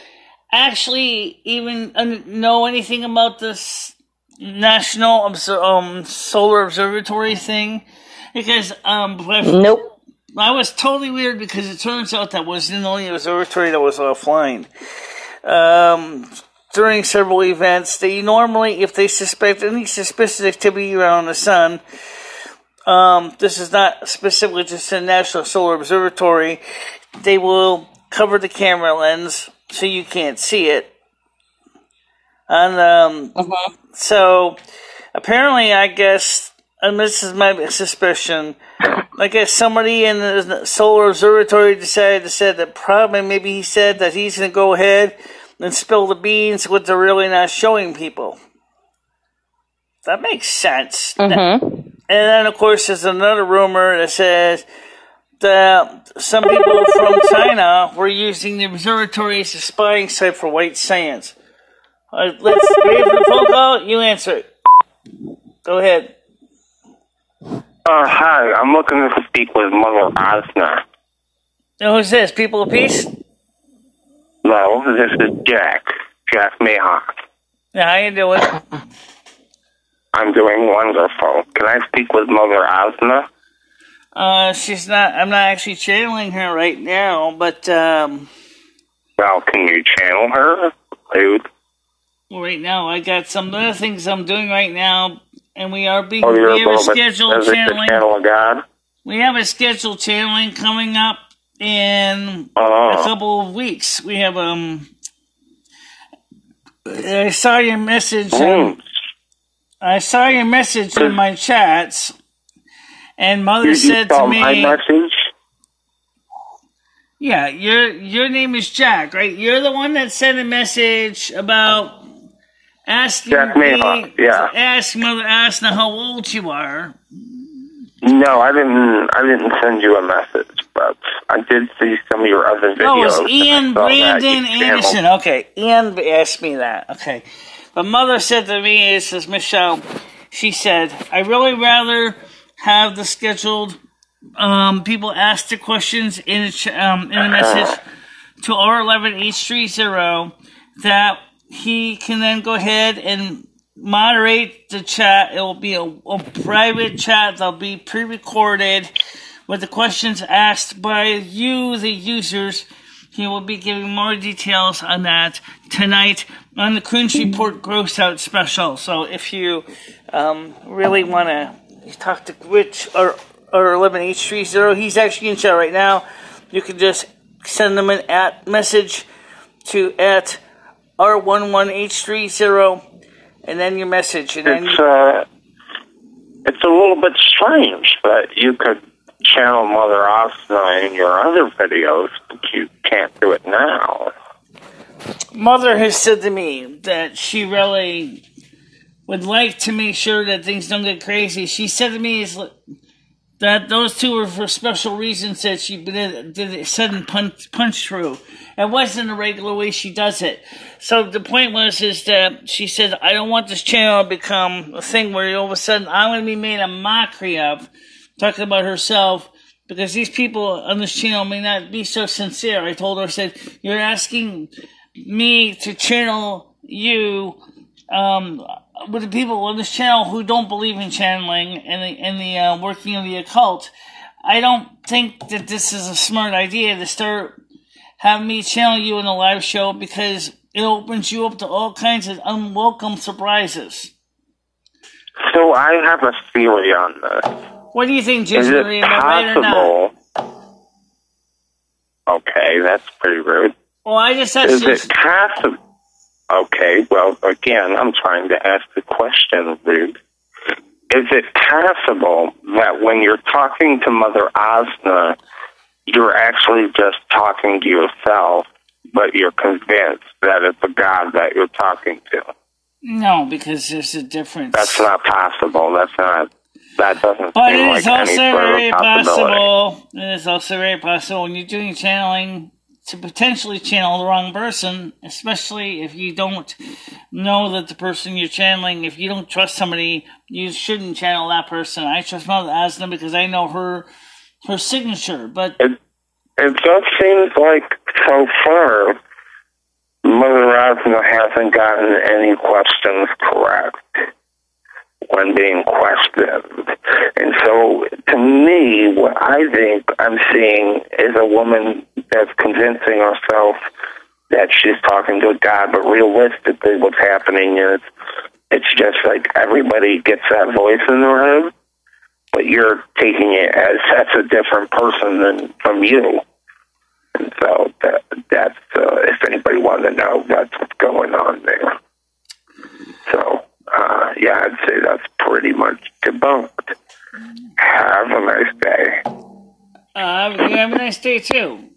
actually even know anything about this National Solar Observatory thing? Because nope. I was totally weird because it turns out that wasn't the only observatory that was offline. During several events, they normally, if they suspect any suspicious activity around the sun, this is not specifically just the National Solar Observatory, they will cover the camera lens so you can't see it. And so, apparently, I guess, and this is my suspicion, I guess somebody in the Solar Observatory decided to say that probably, maybe he said that he's going to go ahead and spill the beans, what they're really not showing people. That makes sense. And then, of course, there's another rumor that says that some people from China were using the observatory as a spying site for white science. Let's wait for the phone call. You answer it. Go ahead. Hi, I'm looking to speak with Mother Asna. Who's this? People of Peace? No, this is Jack Mayhawk. Yeah, how you doing? I'm doing wonderful. Can I speak with Mother Asna? She's not, I'm not actually channeling her right now, but, Well, can you channel her, dude? Well, right now, I got some other things I'm doing right now, and we are being, we have a scheduled channeling. Channel of God? We have a scheduled channeling coming up in a couple of weeks. We have, I saw your message. I saw your message in my chats, and Mother said to me, my message? Yeah, your name is Jack, right? You're the one that sent a message about asking me, ask Mother Asna how old you are. No, I didn't send you a message, but I did see some of your other videos. Oh, it's Ian Brandon Anderson. Okay, Ian asked me that. Okay. But Mother said to me, it says, Michelle, she said, I really rather have the scheduled people ask the questions in a message to R11H30 that he can then go ahead and moderate the chat. It will be a private chat that'll be pre-recorded with the questions asked by you, the users. He will be giving more details on that tonight on the Cringe Report Gross Out special. So if you really want to talk to Rich or 11H30, he's actually in chat right now. You can just send them an message to R11H30, and then your message. And then it's a little bit strange that you could channel Mother Asna in your other videos, but you can't do it now. Mother has said to me that she really would like to make sure that things don't get crazy. She said to me that those two were for special reasons that she did a sudden punch through. It wasn't a regular way she does it. So the point is that she said, I don't want this channel to become a thing where all of a sudden I'm going to be made a mockery of, talking about herself, because these people on this channel may not be so sincere. I told her, I said, you're asking me to channel you with the people on this channel who don't believe in channeling and the working of the occult. I don't think that this is a smart idea to start having me channel you in a live show, because it opens you up to all kinds of unwelcome surprises. So I have a theory on this. What do you think, Jason? Is it possible? Okay, that's pretty rude. Well, I just said... Is it possible? Okay, well, again, I'm trying to ask the question, dude. Is it possible that when you're talking to Mother Asna, you're actually just talking to yourself, but you're convinced that it's a god that you're talking to? No, because there's a difference. That's not possible. That doesn't but seem like any sort of possibility. It is also very possible when you're doing channeling to potentially channel the wrong person, especially if you don't know that the person you're channeling, if you don't trust somebody, you shouldn't channel that person. I trust Mother Asna because I know her signature, but... It just seems like so far, Mother Asna hasn't gotten any questions correct when being questioned. And so, to me, what I think I'm seeing is a woman that's convincing herself that she's talking to a god, but realistically what's happening is it's just like everybody gets that voice in their head, but you're taking it as that's a different person than from you. And so that's if anybody wanted to know, that's what's going on there. So, yeah, I'd say that's pretty much debunked. Have a nice day. You have a nice day, too.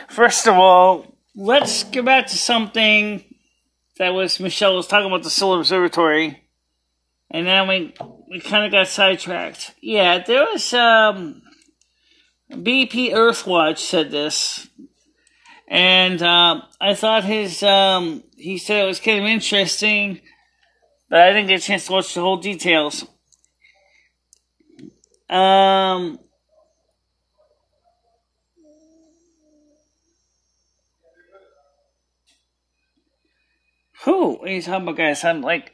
First of all, let's get back to something that Michelle was talking about, the Solar Observatory. And then we kind of got sidetracked. Yeah, there was, BP Earthwatch said this. And, I thought he said it was kind of interesting, but I didn't get a chance to watch the whole details. Who are you talking about, guys? I'm like,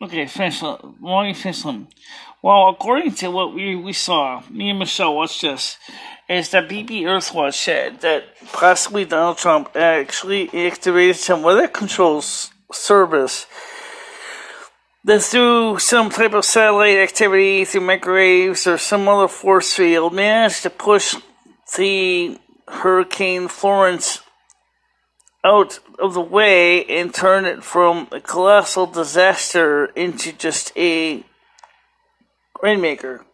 okay, finish them. Why don't you finish them? Well, according to what we saw, me and Michelle watched this, is that BP Earthwatch said that possibly Donald Trump actually activated some weather control service that through some type of satellite activity, through microwaves or some other force field, managed to push the Hurricane Florence out of the way and turn it from a colossal disaster into just a rainmaker.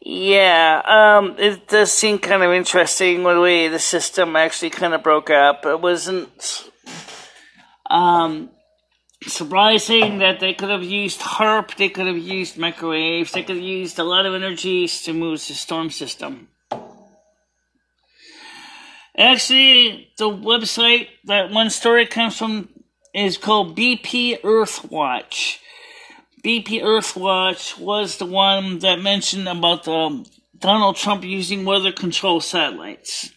Yeah, it does seem kind of interesting the way the system actually kind of broke up. It wasn't surprising that they could have used HARP, they could have used microwaves, they could have used a lot of energies to move the storm system. Actually, the website that one story comes from is called BP Earthwatch. BP Earthwatch was the one that mentioned about Donald Trump using weather control satellites.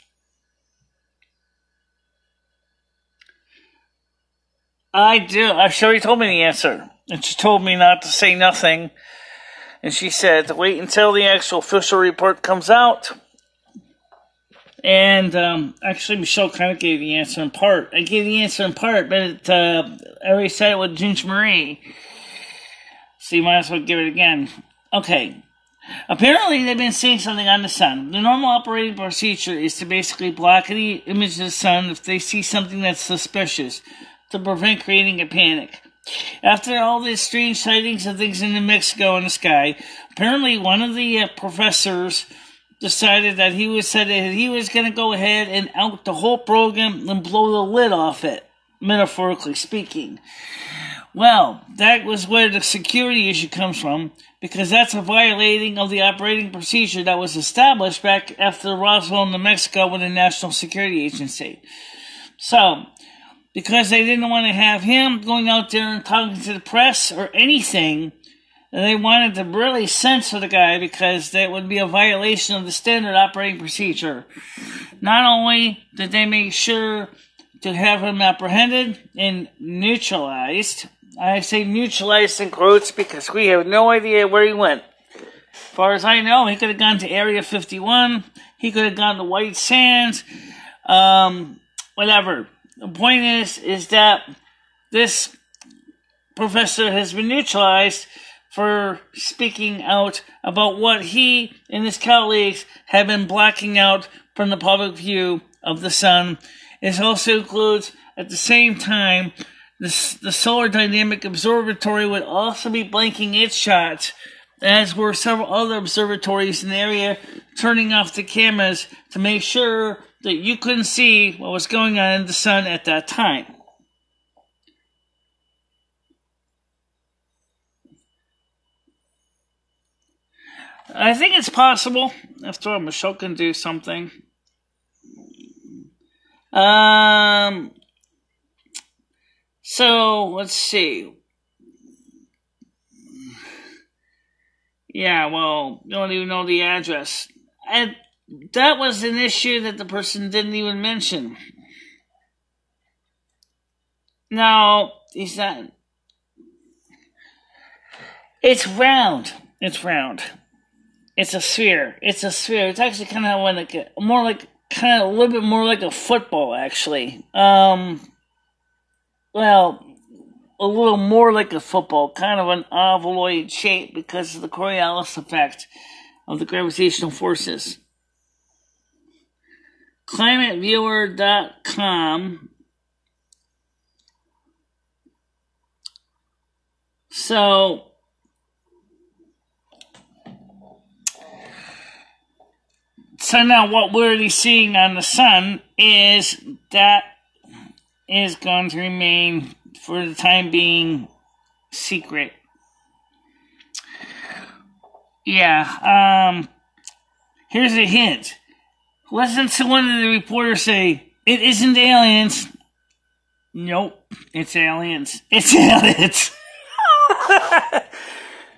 She already told me the answer. And she told me not to say nothing. And she said to wait until the actual official report comes out. And actually, Michelle kind of gave the answer in part. I gave the answer in part, but I already said it with Ginger Marie. So you might as well give it again. Okay. Apparently, they've been seeing something on the sun. The normal operating procedure is to basically block the image of the sun if they see something that's suspicious, to prevent creating a panic. After all these strange sightings of things in New Mexico in the sky, apparently one of the professors decided that he was going to go ahead and out the whole program and blow the lid off it, metaphorically speaking. Well, that was where the security issue comes from, because that's a violating of the operating procedure that was established back after Roswell, New Mexico, with the National Security Agency. So, because they didn't want to have him going out there and talking to the press or anything, they wanted to really censor the guy because that would be a violation of the standard operating procedure. Not only did they make sure to have him apprehended and neutralized, I say neutralized in quotes because we have no idea where he went. As far as I know, he could have gone to Area 51, he could have gone to White Sands, whatever. The point is that this professor has been neutralized for speaking out about what he and his colleagues have been blocking out from the public view of the sun. It also includes, at the same time, the Solar Dynamic Observatory would also be blanking its shots, as were several other observatories in the area turning off the cameras to make sure that you couldn't see what was going on in the sun at that time. I think it's possible. After all, Michelle can do something. So, let's see. Yeah, well, you don't even know the address. And that was an issue that the person didn't even mention. No, he's not. It's round. It's round. It's a sphere. It's a sphere. It's actually kind of like a little bit more like a football, actually. Well, a little more like a football, kind of an ovoid shape because of the Coriolis effect of the gravitational forces. ClimateViewer.com. So now what we're really seeing on the sun is that is going to remain, for the time being, secret. Yeah, here's a hint. Listen to one of the reporters say, "It isn't aliens." Nope, it's aliens. It's aliens.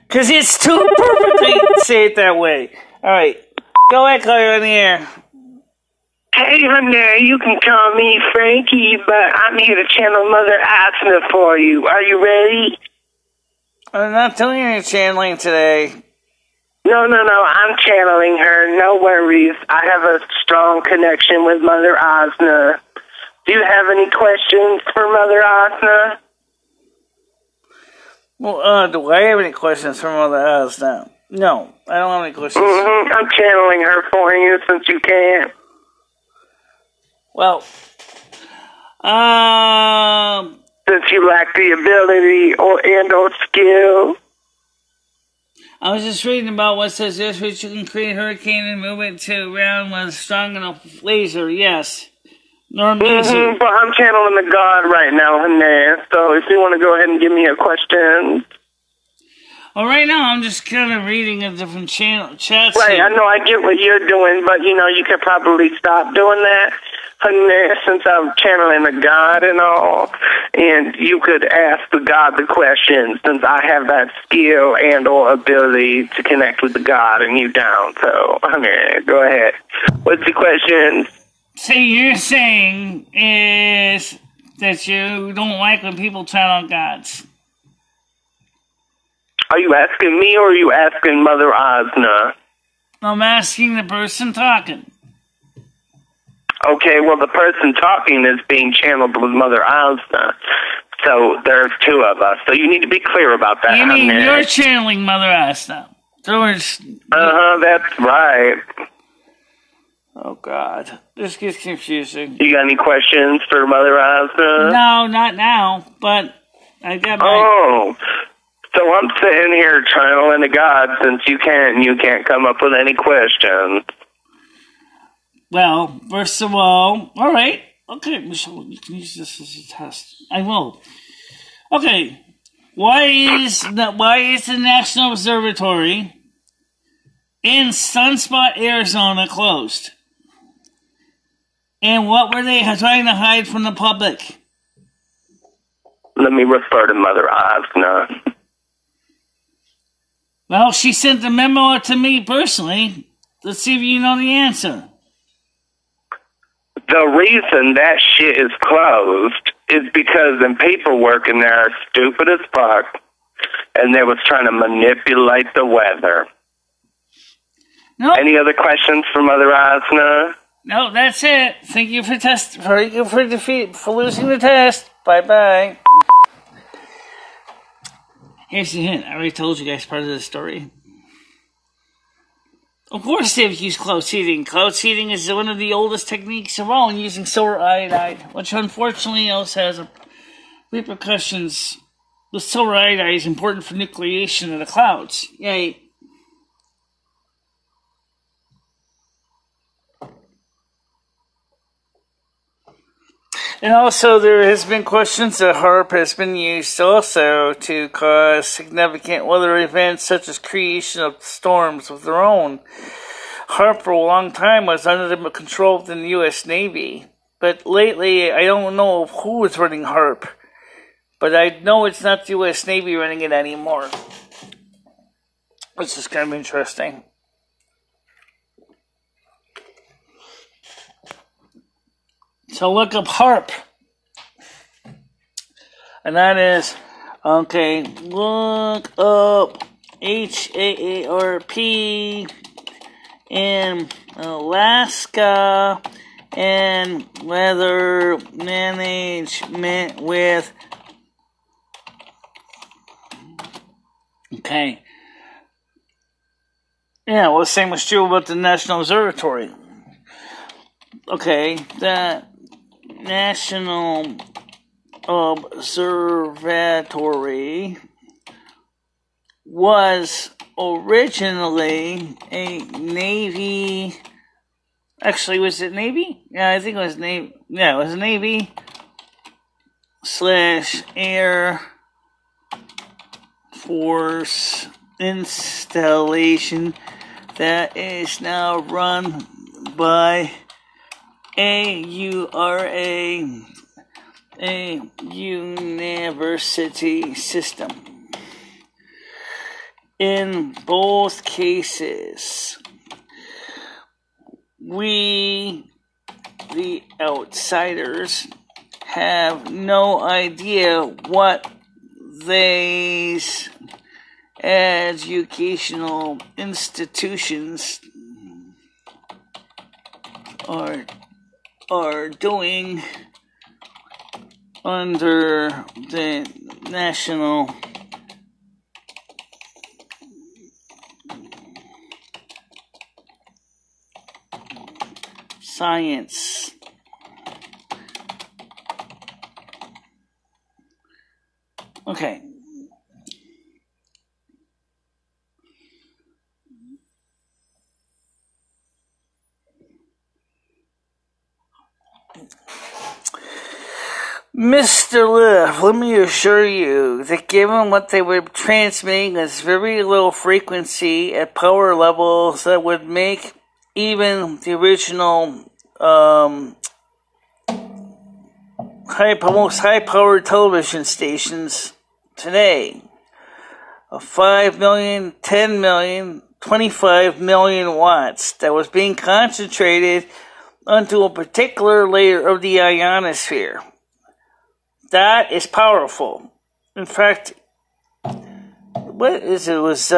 Because it's too perfect to say it that way. Alright, go ahead, Claire, on the air. Hey, honey, you can call me Frankie, but I'm here to channel Mother Asna for you. Are you ready? I'm not doing any channeling today. No, I'm channeling her. No worries. I have a strong connection with Mother Asna. Do you have any questions for Mother Asna? Well, do I have any questions for Mother Asna? No, I don't have any questions. I'm channeling her for you since you can't. Well, since you lack the ability or skill. I was just reading about what says this, which you can create a hurricane and move it to around with a strong enough laser. Yes. But I'm channeling the God right now, honey. So if you want to go ahead and give me a question. Well, right now I'm just kind of reading a different chats. Right, here. I know I get what you're doing, but you could probably stop doing that, honey, since I'm channeling the God and all. And you could ask the God the questions, since I have that skill and or ability to connect with the God and you don't. So, honey, go ahead. What's the question? So you're saying is that you don't like when people channel gods? Are you asking me or are you asking Mother Asna? I'm asking the person talking. Okay, well, the person talking is being channeled with Mother Asna. So there's two of us. So you need to be clear about that. You mean you're channeling Mother Asna? That's right. Oh, God. This gets confusing. You got any questions for Mother Asna? No, not now, but I got my... Oh, so I'm sitting here channeling to God since you can't come up with any questions. Well, first of all right. Okay, Michelle, you can use this as a test. I will. Okay, why is the National Observatory in Sunspot, Arizona closed? And what were they trying to hide from the public? Let me refer to Mother Asna. Well, she sent the memo to me personally. Let's see if you know the answer. The reason that shit is closed is because them people working there are stupid as fuck, and they was trying to manipulate the weather. Nope. Any other questions for Mother Asna? No, that's it. Thank you for losing the test. Bye-bye. Here's the hint. I already told you guys part of the story. Of course they've used cloud seeding. Cloud seeding is one of the oldest techniques of all in using silver iodide, which unfortunately also has repercussions. The silver iodide is important for nucleation of the clouds. Yay. And also, there has been questions that HAARP has been used also to cause significant weather events such as creation of storms of their own. HAARP for a long time was under the control of the U.S. Navy, but lately I don't know who is running HAARP, but I know it's not the U.S. Navy running it anymore, which is kind of interesting. So look up HAARP. And that is, okay, look up HAARP in Alaska and weather management with, okay. Yeah, well, the same was true about the National Observatory. Okay, the National Observatory was originally a Navy... Actually, was it Navy? Yeah, I think it was Navy. Yeah, it was Navy / Air Force installation that is now run by AURA, a university system. In both cases, we, the outsiders, have no idea what these educational institutions are doing under the National Science okay. Mr. Liff, let me assure you that given what they were transmitting as very low frequency at power levels that would make even the original most high-powered television stations today of 5 million, 10 million, 25 million watts that was being concentrated onto a particular layer of the ionosphere. That is powerful. In fact, what is it? It was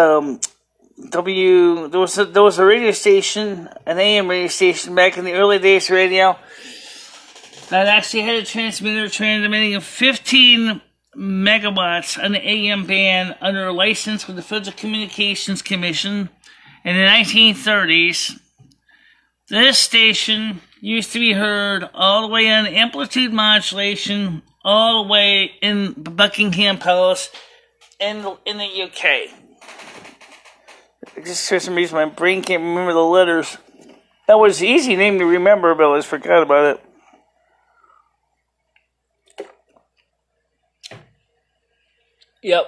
there was a radio station, an AM radio station back in the early days of radio, that actually had a transmitter transmitting 15 megawatts on the AM band under a license with the Federal Communications Commission in the 1930s. This station used to be heard all the way on amplitude modulation, all the way in Buckingham Palace in the UK. Just for some reason, my brain can't remember the letters. That was an easy name to remember, but I just forgot about it. Yep.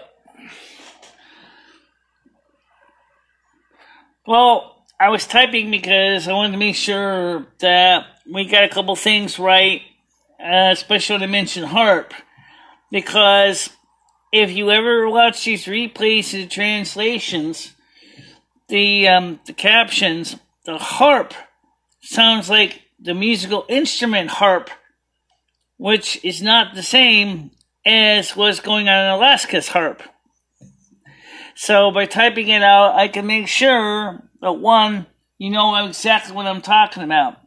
Well, I was typing because I wanted to make sure that we got a couple things right, especially when I mentioned harp. Because if you ever watch these replays and translations, the captions, the harp sounds like the musical instrument harp, which is not the same as what's going on in Alaska's harp. So by typing it out, I can make sure that, one, you know exactly what I'm talking about.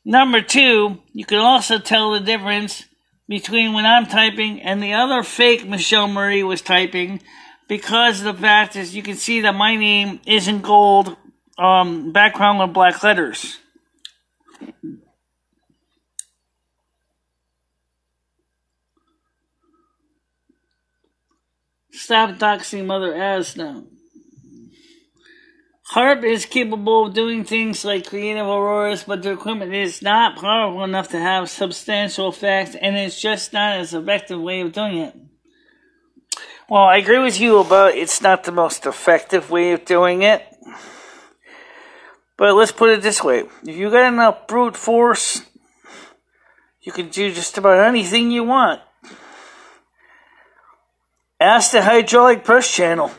Number two, you can also tell the difference between when I'm typing and the other fake Michele Marie was typing, because of the fact is you can see that my name is in gold, background with black letters. Stop doxing Mother Asna. Harp is capable of doing things like creative auroras, but their equipment is not powerful enough to have substantial effect, and it's just not as effective way of doing it. Well, I agree with you about it's not the most effective way of doing it. But let's put it this way. If you got enough brute force, you can do just about anything you want. Ask the hydraulic press channel.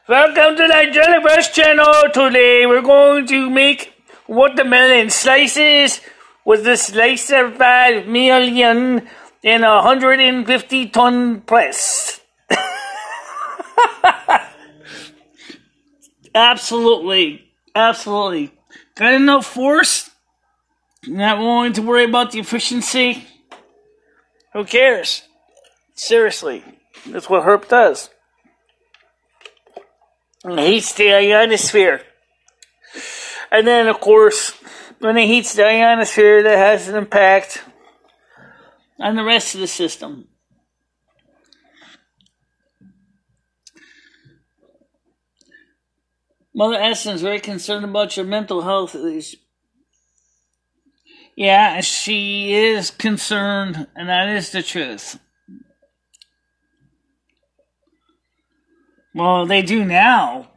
Welcome to the hydraulic press channel. Today we're going to make watermelon slices with the slicer 5 million in a 150-ton press. Absolutely. Got enough force? Not willing to worry about the efficiency? Who cares? Seriously. That's what herp does. It heats the ionosphere. And then, of course, when it heats the ionosphere, that has an impact on the rest of the system. Mother Essen's very concerned about your mental health. Yeah, she is concerned, and that is the truth. Well, they do now,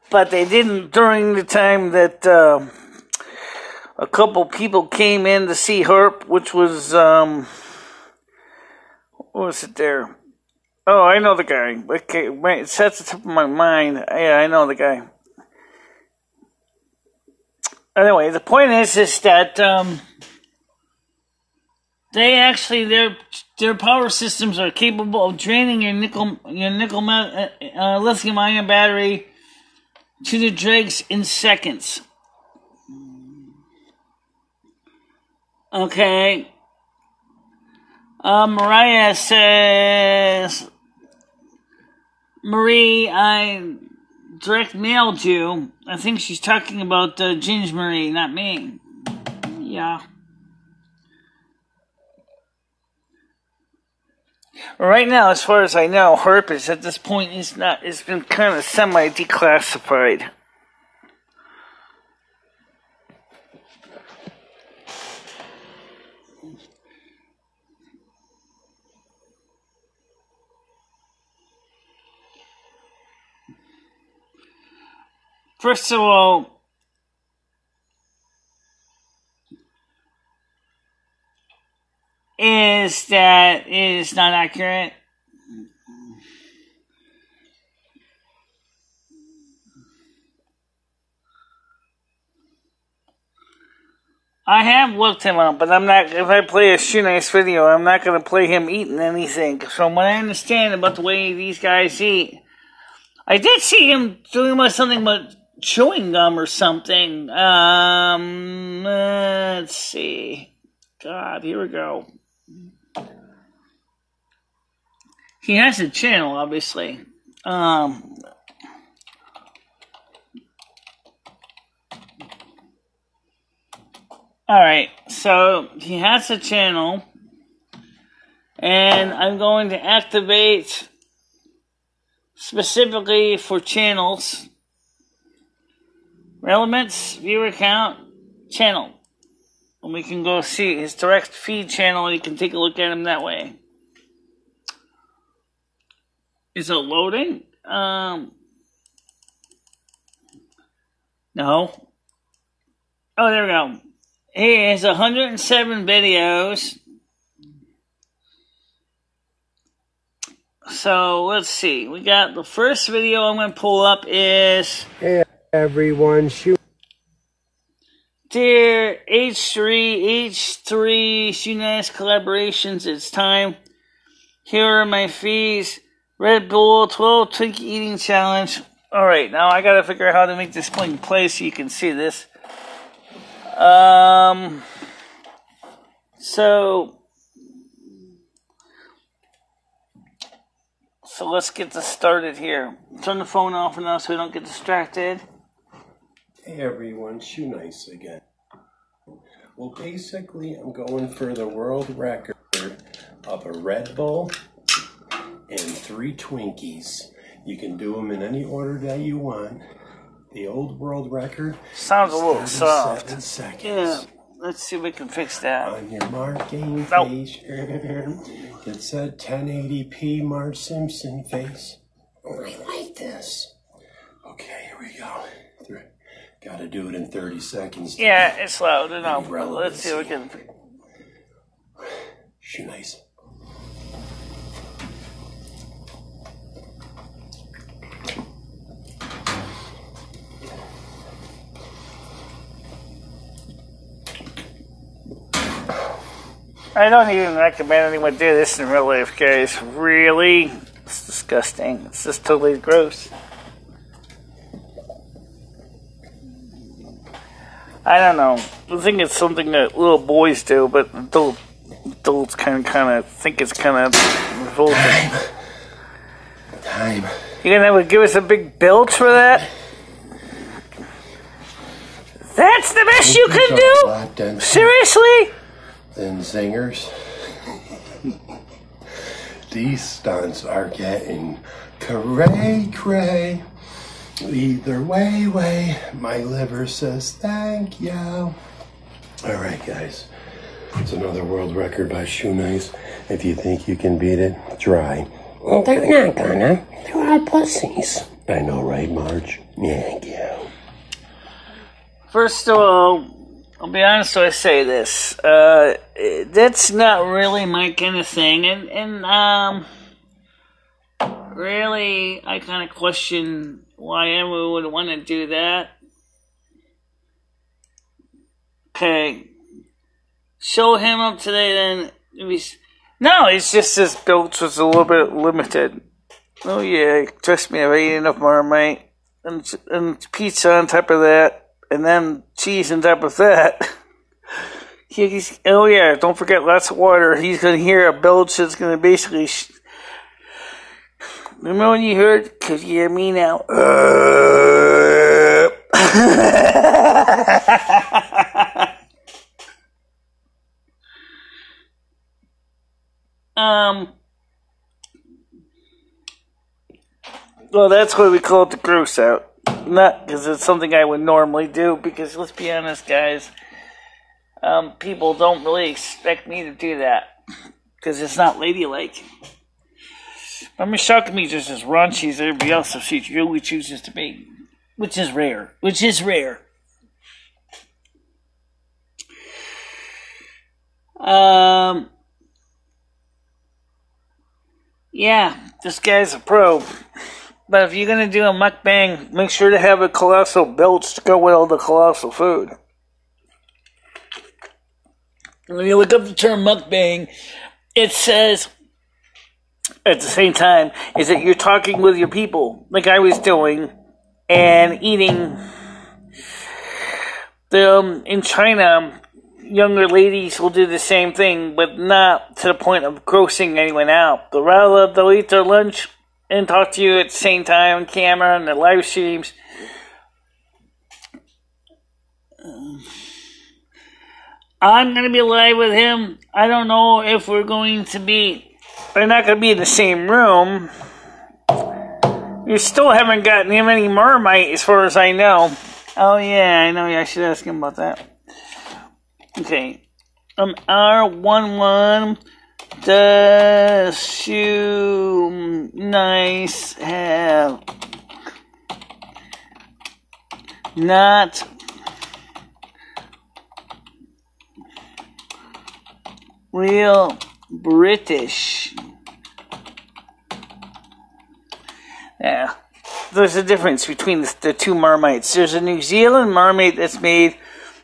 but they didn't during the time that a couple people came in to see herp, which was, what was it there? Oh, I know the guy. Okay, it sets the tip of my mind. Yeah, I know the guy. Anyway, the point is that they actually their power systems are capable of draining your lithium ion battery to the dregs in seconds. Okay. Mariah says, Marie, I direct mailed you. I think she's talking about Ginge Marie, not me. Yeah. Right now, as far as I know, herp is at this point it's been kind of semi-declassified. First of all, is that it is not accurate. I have looked him up, but I'm not. If I play a Shoe Nice video, I'm not going to play him eating anything. From what I understand about the way these guys eat, I did see him doing something about chewing gum or something. Let's see. God, here we go. He has a channel, obviously. Alright, so he has a channel, and I'm going to activate specifically for channels, relevance, viewer count, channel. And we can go see his direct feed channel, and you can take a look at him that way. Is it loading? No. Oh, there we go. He has 107 videos. So, let's see. We got the first video I'm going to pull up is... Hey, everyone. Shoot. Dear H3 Shoe Nice collaborations, it's time. Here are my fees. Red Bull 12 Twinkie Eating Challenge. Alright, now I gotta figure out how to make this thing play so you can see this. So let's get this started here. Turn the phone off now so we don't get distracted. Hey everyone, Shoe Nice again. Well, basically, I'm going for the world record of a Red Bull and 3 Twinkies. You can do them in any order that you want. The old world record sounds a little soft. 7 seconds. Yeah, let's see if we can fix that. On your marking face, it said 1080p Marge Simpson face. Oh, I like this. Okay, here we go. Gotta do it in 30 seconds. Yeah, it's loud enough. Let's see if we can. Shoe Nice. I don't even recommend anyone do this in real life, guys. Really? It's disgusting. It's just totally gross. I don't know. I think it's something that little boys do, but adults kind of think it's kind of revolting. Time. You gonna give us a big bilge for that? That's the best you can do? Seriously? Then singers. These stunts are getting cray. Either way, my liver says thank you. Alright guys, it's another world record by Shoe Nice. If you think you can beat it, try. Well, they're not gonna. They're all pussies. I know, right, Marge? Thank you. First of all, I'll be honest when I say this. That's not really my kind of thing, and really, I kind of question why anyone would want to do that. Okay. Show him up today then. No, it's just this build was a little bit limited. Oh yeah, trust me, I've eaten enough Marmite. And pizza on top of that. And then cheese on top of that. Oh yeah, don't forget lots of water. He's going to hear a belch that's going to basically... Remember when you heard? Could you hear me now? Well, that's why we call it the gross out. Not because it's something I would normally do, because let's be honest, guys, people don't really expect me to do that, because it's not ladylike. I mean, Shock Me just as raunchy as everybody else if she really chooses to be, which is rare. Yeah, this guy's a pro. But if you're going to do a mukbang, make sure to have a colossal belch to go with all the colossal food. when you look up the term mukbang, it says at the same time is that you're talking with your people, like I was doing, and eating. In China, younger ladies will do the same thing, but not to the point of grossing anyone out. They'll eat their lunch and talk to you at the same time on camera and the live streams. I'm going to be live with him. I don't know if we're not going to be in the same room. You still haven't gotten him any Marmite as far as I know. Oh yeah, I know. I should ask him about that. Okay. R11, does you nice have not real British? Yeah. There's a difference between the two Marmites. There's a New Zealand Marmite that's made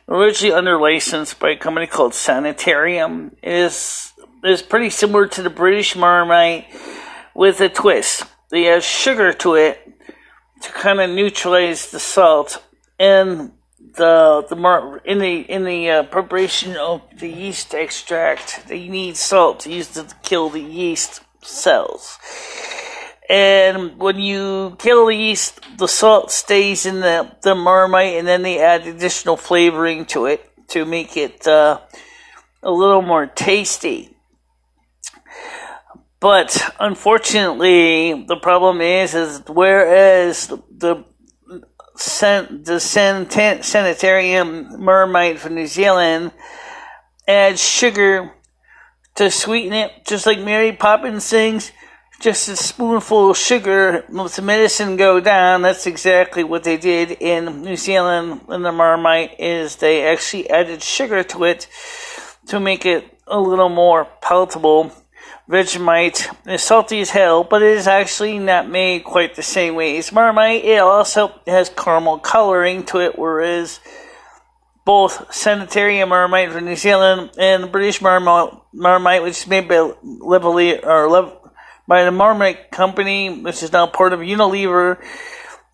originally under license by a company called Sanitarium. It is pretty similar to the British Marmite with a twist. They have sugar to it to kind of neutralize the salt, and in the preparation of the yeast extract, they need salt to use to kill the yeast cells. And when you kill the yeast, the salt stays in the Marmite, and then they add additional flavoring to it to make it a little more tasty. But unfortunately, the problem is whereas the Sanitarium Marmite from New Zealand adds sugar to sweeten it, just like Mary Poppins sings, just a spoonful of sugar lets the medicine go down. That's exactly what they did in New Zealand in the Marmite, is they actually added sugar to it to make it a little more palatable. Vegemite is salty as hell, but it is actually not made quite the same way as Marmite. It also has caramel coloring to it, whereas both Sanitarium Marmite from New Zealand and the British Marmite, which is made by by the Marmite company, which is now part of Unilever,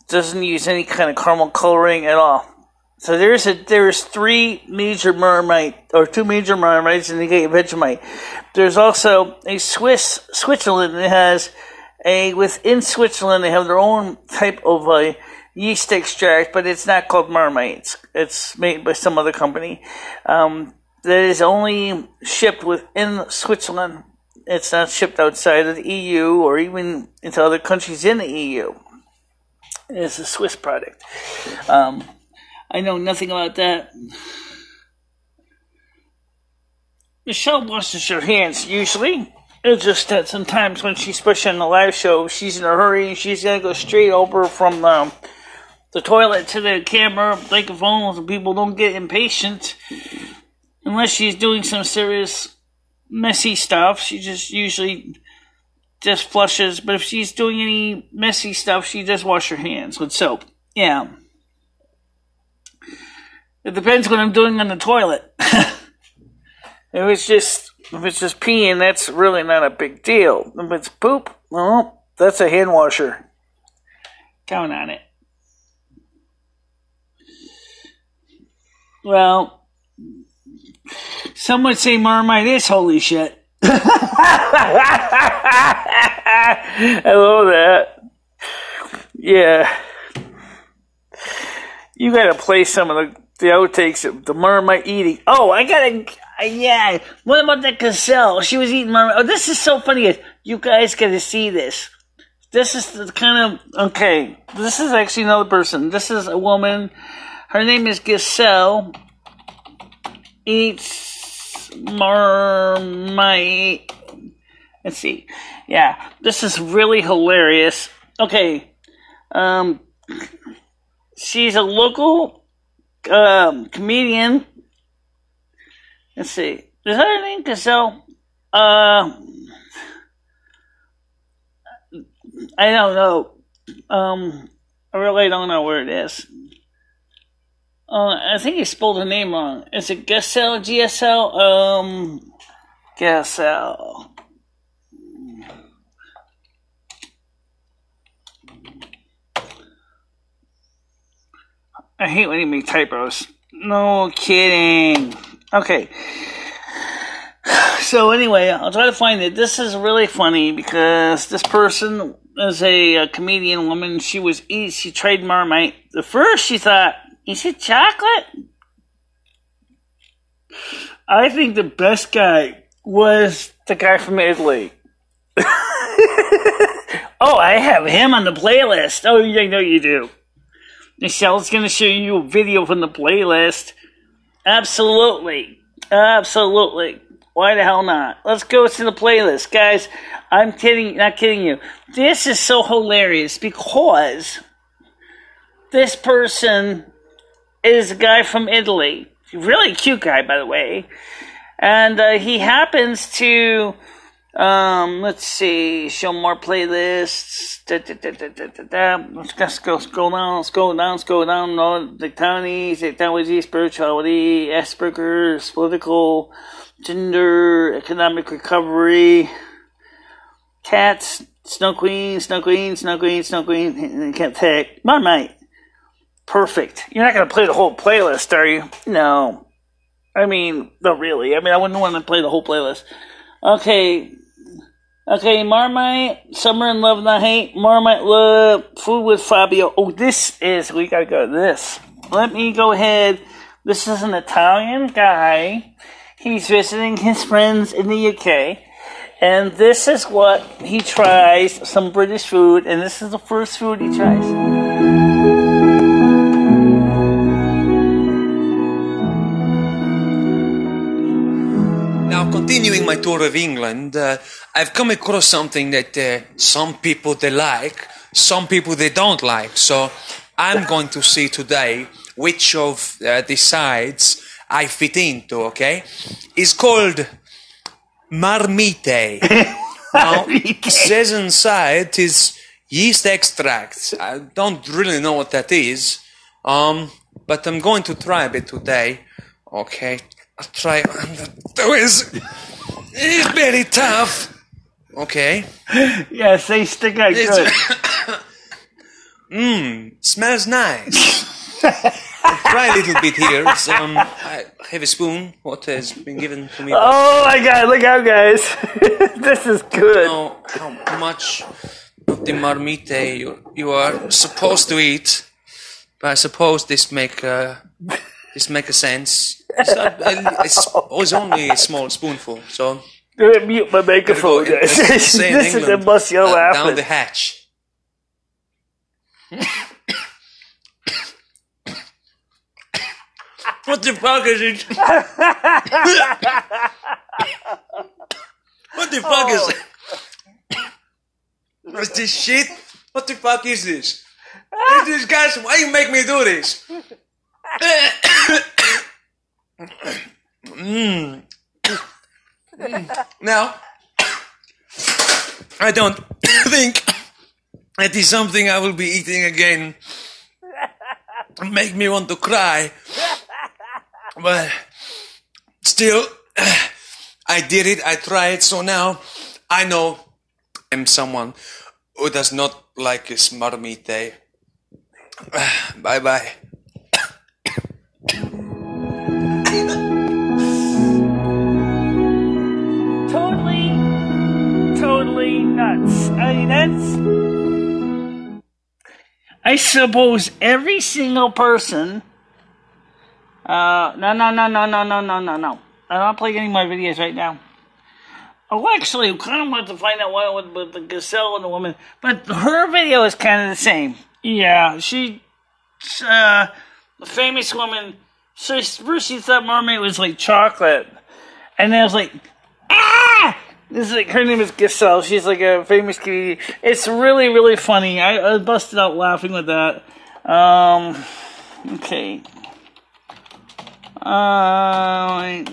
doesn't use any kind of caramel coloring at all. So there's three major Marmite, or two major Marmites, and they get Vegemite. There's also a Switzerland that has within Switzerland they have their own type of yeast extract, but it's not called Marmite. It's made by some other company that is only shipped within Switzerland. It's not shipped outside of the EU or even into other countries in the EU. It's a Swiss product. I know nothing about that. Michelle washes her hands usually. It's just that sometimes when she's pushing on the live show, she's in a hurry. She's going to go straight over from the toilet to the camera like a phone, so people don't get impatient. Unless she's doing some serious messy stuff, she just usually just flushes. But if she's doing any messy stuff, she just washes her hands with soap. Yeah. It depends what I'm doing on the toilet. If it's just peeing, that's really not a big deal. If it's poop, well, that's a hand washer. Count on it. Well, some would say Marmite is holy shit. I love that. Yeah. You gotta play some of the outtakes of the Marmite eating. Oh, yeah. What about that gazelle? She was eating Marmite. Oh, this is so funny. You guys gotta see this. This is the kind of, okay, this is actually another person. This is a woman. Her name is Gazelle. Eats Marmite. Let's see. Yeah, this is really hilarious. Okay. She's a local comedian. Let's see. Is that her name, Gazelle? I don't know. I really don't know where it is. I think you spelled her name wrong. Is it Gessel? GSL? Gessel. I hate when you make typos. No kidding. Okay. So anyway, I'll try to find it. This is really funny because this person is a comedian woman. She tried Marmite. At first she thought, is it chocolate? I think the best guy was the guy from Italy. Oh, I have him on the playlist. Oh, I know you do. Michelle's going to show you a video from the playlist. Absolutely. Absolutely. Why the hell not? Let's go to the playlist. Guys, I'm not kidding you. This is so hilarious because this person is a guy from Italy. Really cute guy, by the way. And he happens to, let's see, show more playlists. Let's go down. No, the townies, technology, spirituality, Asperger's, political, gender, economic recovery, cats, snow queen, can't take. Marmite. Perfect. You're not going to play the whole playlist, are you? No. I mean, not really. I mean, I wouldn't want to play the whole playlist. Okay, Marmite, Summer in Love Not Hate, Marmite Love, Food with Fabio. Oh, we gotta go to this. Let me go ahead. This is an Italian guy. He's visiting his friends in the UK. And this is what he tries, some British food. And this is the first food he tries. Now, continuing my tour of England, I've come across something that some people they like, some people they don't like. So I'm going to see today which of the sides I fit into, okay? It's called marmite. Now, it says inside is yeast extract. I don't really know what that is, but I'm going to try a bit today, okay? I'll try. It's very tough. Okay. Yes, they stick out good. Smells nice. I'll try a little bit here. I have a spoon. What has been given to me? Oh my God! Look out, guys! This is good. I don't know how much of the marmite you are supposed to eat, but I suppose this make a sense. It's only a small spoonful, so. Mute my microphone, guys. This is the most you're laughing. Down the hatch. What the fuck is it? What the fuck is it? What's this shit? What the fuck is this? This guys, why you make me do this? Now, I don't think that is something I will be eating again. Make me want to cry. But still, I did it, I tried, so now I know I'm someone who does not like his marmite. Bye-bye. Totally nuts. I mean, I suppose every single person. No. I'm not playing any more videos right now. Oh, actually, I kind of want to find out what with the gazelle and the woman, but her video is kind of the same. Yeah, the famous woman. So first she thought mermaid was like chocolate, and then I was like, ah! This is like, her name is Giselle. She's like a famous comedian. It's really, really funny. I busted out laughing with that. Okay.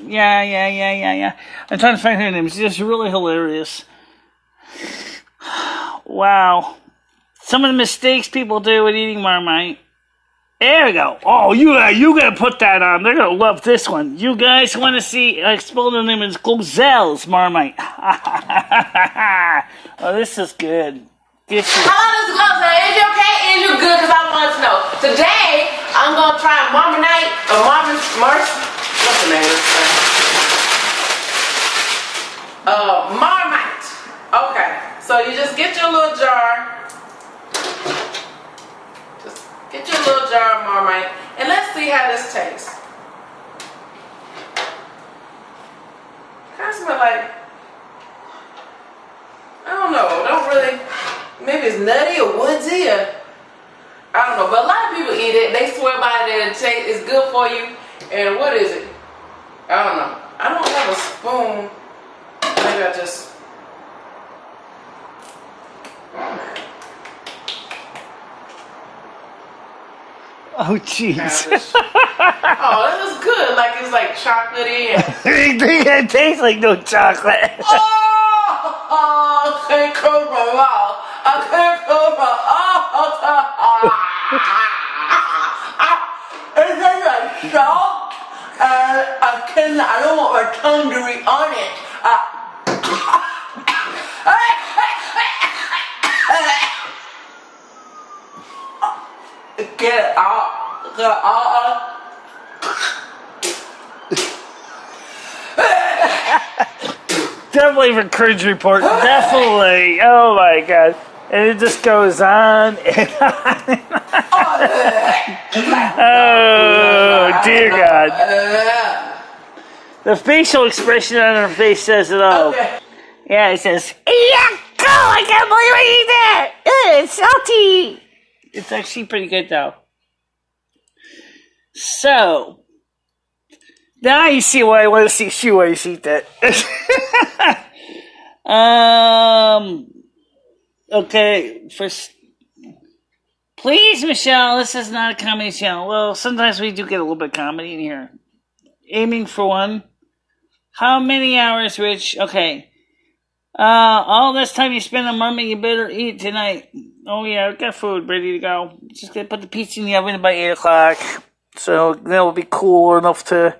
Yeah. I'm trying to find her name. She's just really hilarious. Wow. Some of the mistakes people do with eating Marmite. There we go. Oh, you gotta put that on. They're gonna love this one. You guys want to see? I spelled the name as Gozelle's Marmite. Oh, this is good. This is. How long is it going to say? Is you okay? Is you good? Because I want to know. Today, I'm gonna try Marmite or what's the name of this thing? Marmite. Okay. So you just get your little jar. Get your little jar of Marmite, and let's see how this tastes. Kind of smell like, I don't know, don't really, maybe it's nutty or woodsy or, I don't know, but a lot of people eat it. They swear by it and say it's good for you, and what is it? I don't know. I don't have a spoon. Maybe I just, Oh, jeez. Oh, this is good. Like it's like chocolatey. It tastes like no chocolate. Oh, I can't cover my mouth. I can't cover my It tastes like salt, and I don't want my tongue to be on it. Get it out. Get it out. Definitely for Cringe Report. Definitely. Oh my god. And it just goes on and on. Oh dear God. The facial expression on her face says it all. Okay. Yeah, it says, "Yeah, go! I can't believe I ate that! It's salty!" It's actually pretty good though. So now you see why I want to see Shoeways eat that. Okay, first, please, Michelle, this is not a comedy channel. Well, sometimes we do get a little bit of comedy in here. Aiming for one. How many hours, Rich? Okay. All this time you spend on Marmite, you better eat tonight. Oh yeah, I've got food ready to go. Just gonna put the pizza in the oven by 8 o'clock. So that will be cool enough to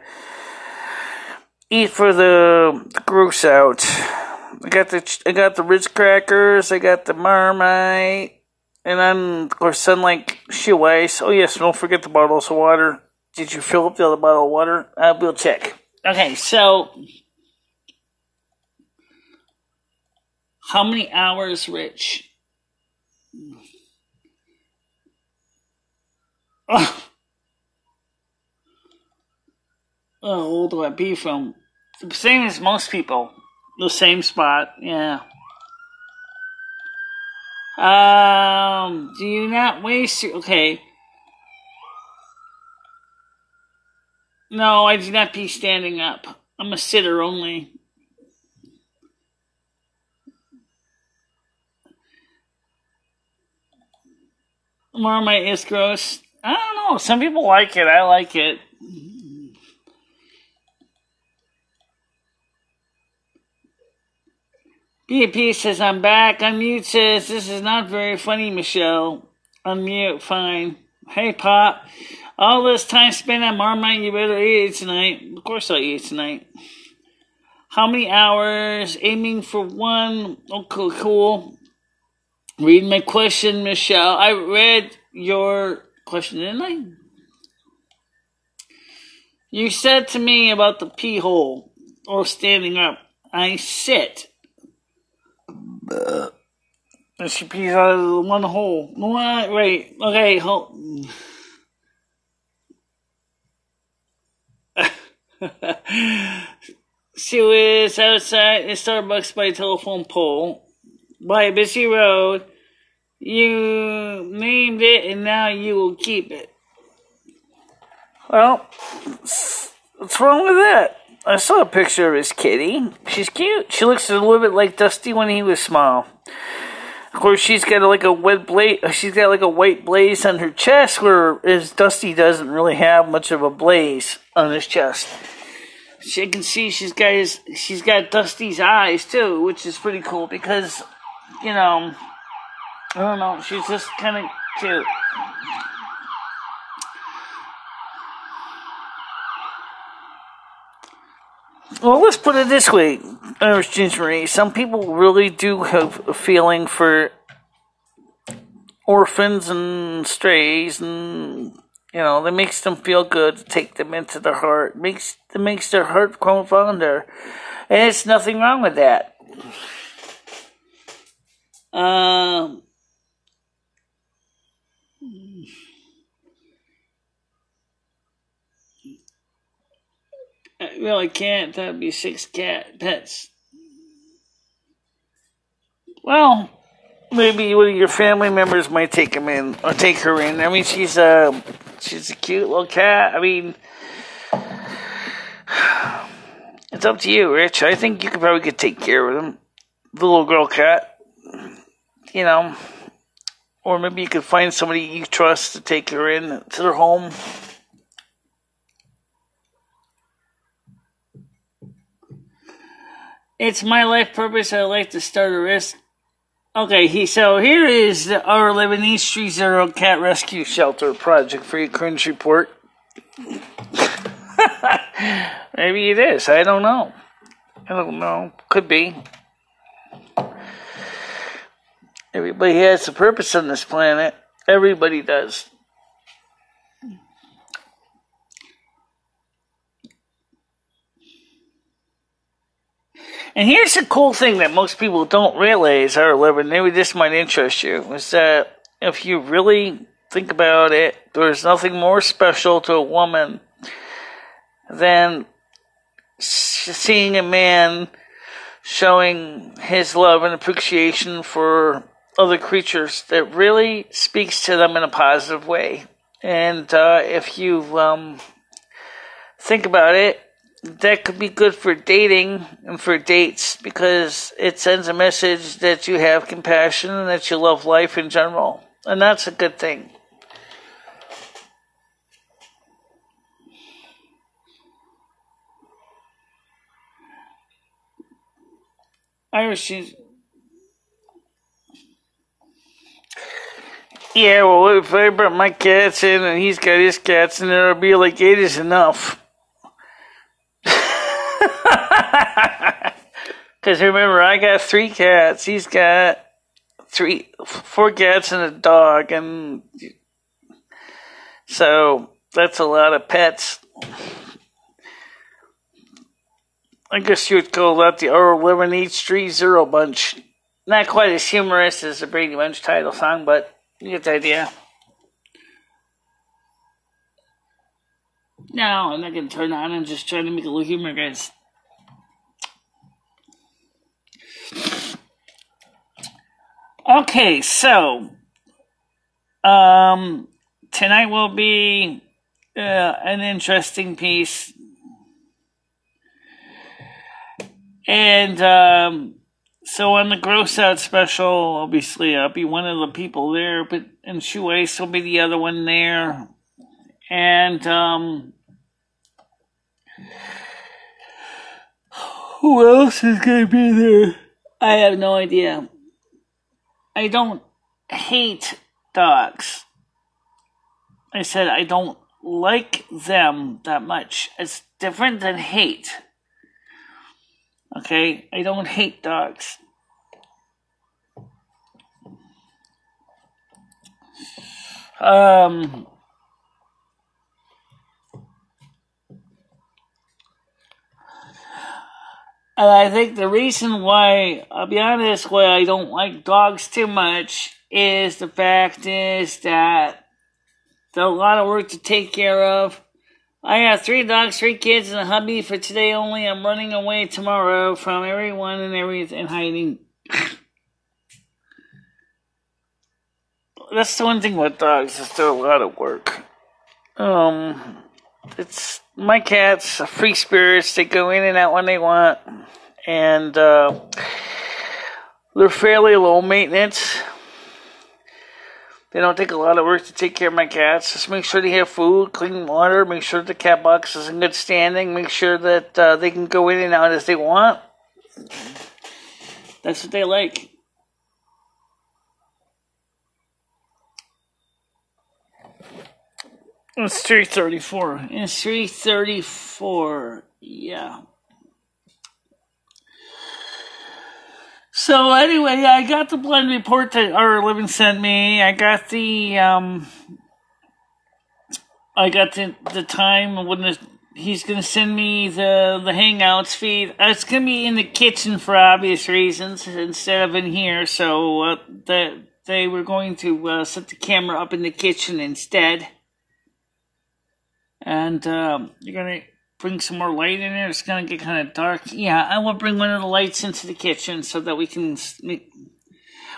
eat for the gross out. I got the Ritz crackers, I got the Marmite, and then of course like Shoeways. Oh yes, don't forget the bottles of water. Did you fill up the other bottle of water? We'll check. Okay, so how many hours, Rich? Oh, where do I be from? The same as most people. The same spot, yeah. Do you not waste your... Okay. No, I do not pee standing up. I'm a sitter only. Marmite is gross. I don't know. Some people like it. I like it. BAP says, I'm back. Unmute says, this is not very funny, Michelle. Unmute, fine. Hey, Pop. All this time spent on Marmite, you better eat it tonight. Of course I'll eat it tonight. How many hours? Aiming for one. Okay, cool. Read my question, Michelle. I read your question, didn't I? You said to me about the pee hole or standing up. I sit. And she pees out of the one hole. What? Wait. Okay. Hold. She was outside a Starbucks by a telephone pole by a busy road. You named it, and now you will keep it. Well, what's wrong with that? I saw a picture of his kitty. She's cute. She looks a little bit like Dusty when he was small. Of course, she's got like a white blaze on her chest, whereas Dusty doesn't really have much of a blaze on his chest. You can see she's got Dusty's eyes too, which is pretty cool because, you know, I don't know, she's just kind of cute. Well, let's put it this way, Ginger Marie. Some people really do have a feeling for orphans and strays, and that makes them feel good to take them into their heart. It makes their heart grow fonder, and there's nothing wrong with that. I really can't. That'd be 6 cat pets. Well, maybe one of your family members might take him in or take her in. I mean, she's a cute little cat. I mean, it's up to you, Rich. I think you could take care of him, the little girl cat. Or maybe you could find somebody you trust to take her in to their home. It's my life purpose. I like to start a risk. Okay, so here is our Lebanese 3-0 cat rescue shelter project for your cringe report. Maybe it is. I don't know. Could be. Everybody has a purpose on this planet. Everybody does. And here's the cool thing that most people don't realize, or maybe this might interest you, is that if you really think about it, there's nothing more special to a woman than seeing a man showing his love and appreciation for other creatures that really speaks to them in a positive way. And if you think about it, that could be good for dating and for dates, because it sends a message that you have compassion and that you love life in general. And that's a good thing. Yeah, well, if I brought my cats in and he's got his cats in there, it'll be like 8 is enough. Because remember, I got 3 cats. He's got 4 cats and a dog, and so that's a lot of pets. I guess you would call that the R11H30 bunch. Not quite as humorous as the Brady Bunch title song, but you get the idea. No, I'm not going to turn on. I'm just trying to make a little humor, guys. Okay, so tonight will be an interesting piece, and so on the Gross Out special, obviously I'll be one of the people there, and Shoeace will be the other one there, and who else is going to be there? I have no idea. I don't hate dogs. I said I don't like them that much. It's different than hate. Okay? I don't hate dogs. And I think the reason why, I'll be honest, why I don't like dogs too much is the fact is that they're a lot of work to take care of. I have 3 dogs, 3 kids, and a hubby for today only. I'm running away tomorrow from everyone and everything, hiding. That's the one thing with dogs, is they're a lot of work. It's my cats are free spirits. They go in and out when they want, and they're fairly low maintenance. They don't take a lot of work to take care of my cats. Just make sure they have food, clean water, make sure the cat box is in good standing, make sure that they can go in and out as they want. That's what they like. It's 3:34. It's 3:34. Yeah. So anyway, I got the blood report that our living sent me. I got the time when he's gonna send me the Hangouts feed. It's gonna be in the kitchen for obvious reasons instead of in here. So they were going to set the camera up in the kitchen instead. And you're gonna bring some more light in there. It's gonna get kind of dark. Yeah, I will bring one of the lights into the kitchen so that we can.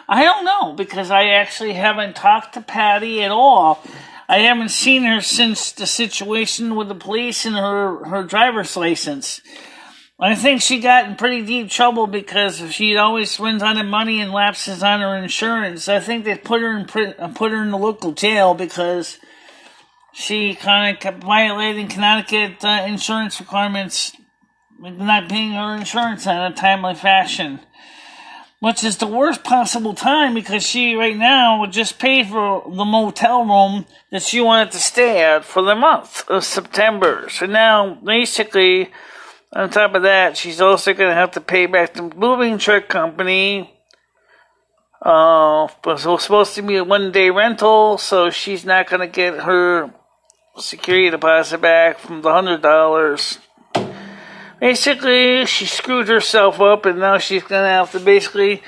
I don't know, because I actually haven't talked to Patty at all. I haven't seen her since the situation with the police and her driver's license. I think she got in pretty deep trouble because she always runs out of money and lapses on her insurance. I think they put her in the local jail because she kind of kept violating Connecticut insurance requirements, not paying her insurance in a timely fashion. Which is the worst possible time, because she right now would just pay for the motel room that she wanted to stay at for the month of September. So now, basically, on top of that, she's also going to have to pay back the moving truck company. But it was supposed to be a one-day rental, so she's not going to get her security deposit back from the $100. Basically, she screwed herself up, and now she's going to have to basically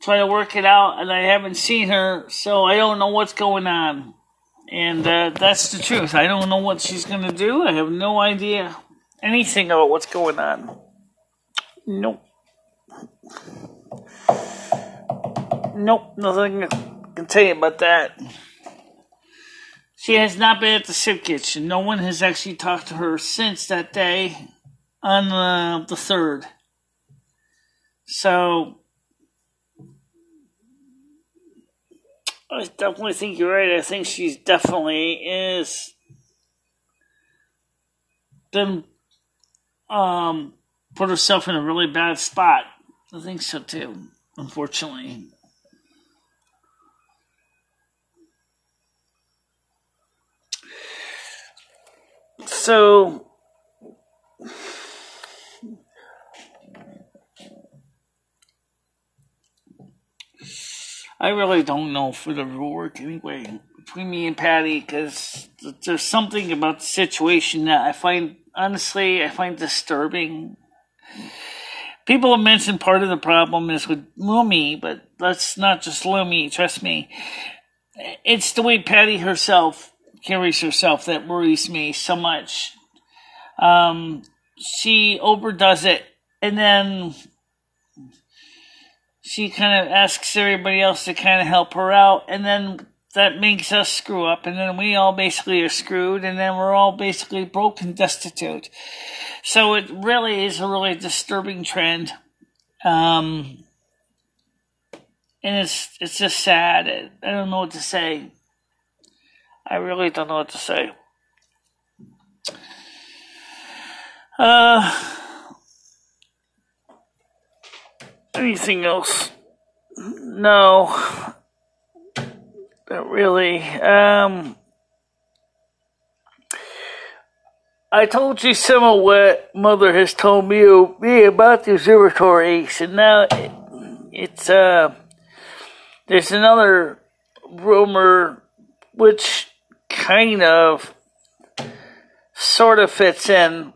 try to work it out, and I haven't seen her, so I don't know what's going on. And that's the truth. I don't know what she's going to do. I have no idea anything about what's going on. Nope. Nope, nothing I can tell you about that. She has not been at the soup kitchen. No one has actually talked to her since that day. On the 3rd. So, I definitely think you're right. I think she's definitely is been put herself in a really bad spot. I think so too, unfortunately. So, I really don't know if it'll work anyway between me and Patty, because there's something about the situation that I find disturbing. People have mentioned part of the problem is with Lumi, but that's not just Lumi, trust me. It's the way Patty herself carries herself that worries me so much. She overdoes it, and then she kind of asks everybody else to kind of help her out, and then that makes us screw up, and then we all basically are screwed, and then we're all basically broke and destitute. So it really is a really disturbing trend. And it's just sad. I don't know what to say. I really don't know what to say. Anything else? No. Not really. I told you some of what Mother has told me about the observatories, and now it's there's another rumor which kind of sort of fits in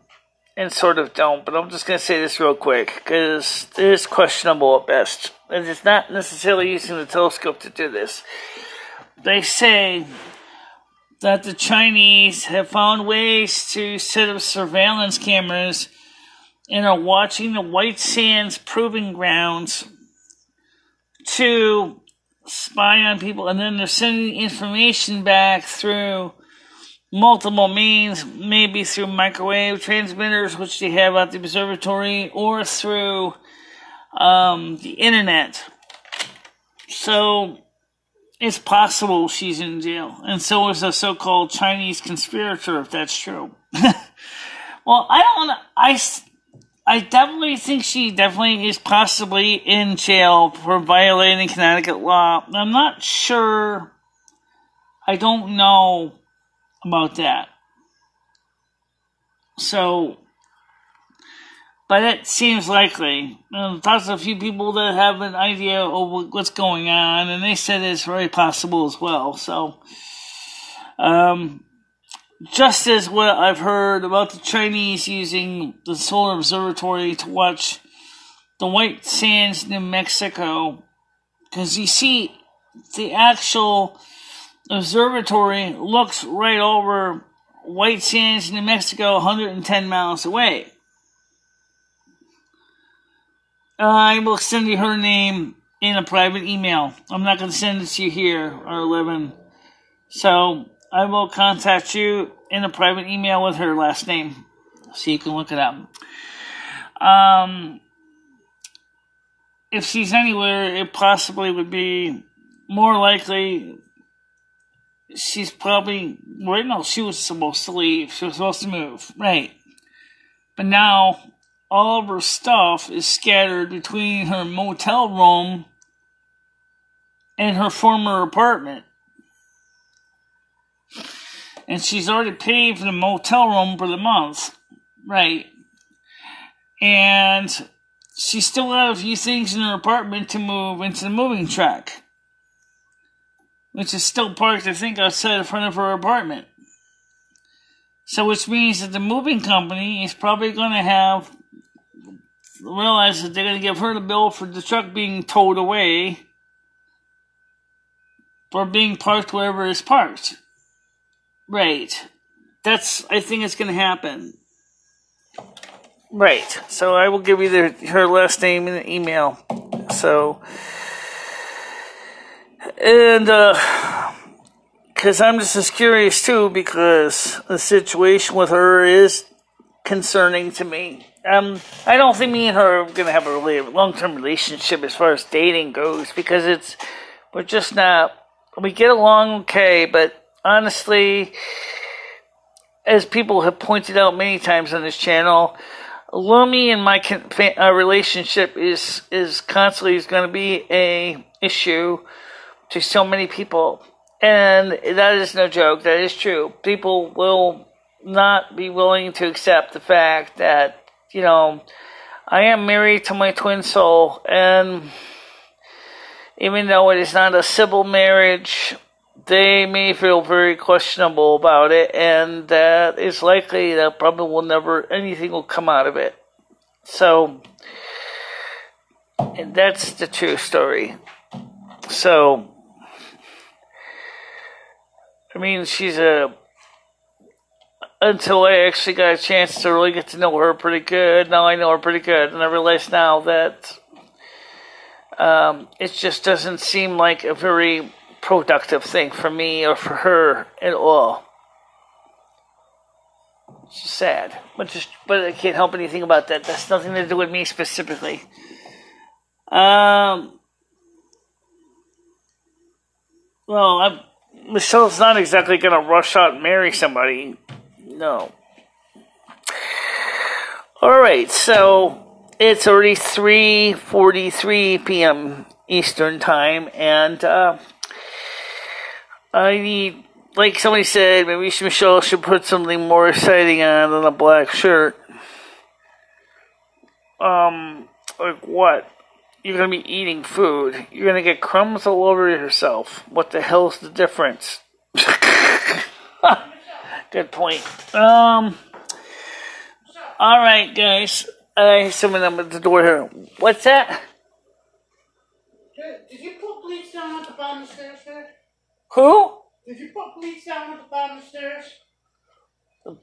and sort of don't, but I'm just going to say this real quick because it is questionable at best, and it's not necessarily using the telescope to do this. They say that the Chinese have found ways to set up surveillance cameras and are watching the White Sands proving grounds to spy on people, and then they're sending information back through multiple means, maybe through microwave transmitters, which they have at the observatory, or through the internet. So it's possible she's in jail, and so is a so-called Chinese conspirator, if that's true. Well, I definitely think she definitely is possibly in jail for violating Connecticut law. I'm not sure. I don't know about that. So, But it seems likely. I've talked to a few people that have an idea of what's going on, and they said it's very possible as well. So, just as what I've heard about the Chinese using the solar observatory to watch the white sands in New Mexico, because you see, the actual observatory looks right over white sands in New Mexico 110 miles away. I will send you her name in a private email. I'm not going to send it to you here, or 11. So, I will contact you in a private email with her last name, so you can look it up. If she's anywhere, it possibly would be more likely she's probably... Well, no, she was supposed to leave. She was supposed to move. Right. But now, all of her stuff is scattered between her motel room and her former apartment. And she's already paid for the motel room for the month. Right. And she still has a few things in her apartment to move into the moving truck, which is still parked, I think, outside the front of her apartment. So which means that the moving company is probably going to realize that they're going to give her the bill for the truck being towed away or being parked wherever it's parked. Right. I think it's going to happen. Right. So I will give you her last name in the email. So, and, because I'm just as curious too, because the situation with her is concerning to me. I don't think me and her are going to have a really long-term relationship as far as dating goes, because we're just not, we get along okay, but honestly, as people have pointed out many times on this channel, Lumi and my relationship is constantly going to be a issue to so many people. And that is no joke. That is true. People will not be willing to accept the fact that, I am married to my twin soul, and even though it is not a civil marriage, they may feel very questionable about it, and that it's likely that probably anything will come out of it. So, and that's the true story. So, I mean, until I actually got a chance to really get to know her pretty good, now I know her pretty good, and I realize now that it just doesn't seem like a very productive thing for me or for her at all. It's just sad. But I can't help anything about that. That's nothing to do with me specifically. Michelle's not exactly going to rush out and marry somebody. No. Alright, so it's already 3:43 p.m. Eastern Time, and I need, like somebody said, maybe Michelle should put something more exciting on than a black shirt. Like what? You're going to be eating food. You're going to get crumbs all over yourself. What the hell's the difference? Good point. Alright, guys. I have someone at the door here. What's that? Did you put bleach down at the bottom of the stairs there? Who? Did you put bleach down at the bottom of the stairs?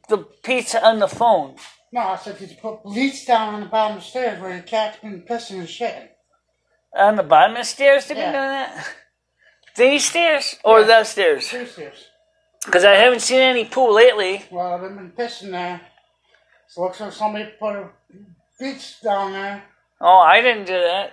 The pizza on the phone. No, I said, did you put bleach down on the bottom of the stairs where the cat's been pissing and shitting? On the bottom of the stairs, they've been doing that? These stairs? Or that stairs? These stairs. Because I haven't seen any poo lately. Well, they've been pissing there. So it looks like somebody put a bleach down there. Oh, I didn't do that.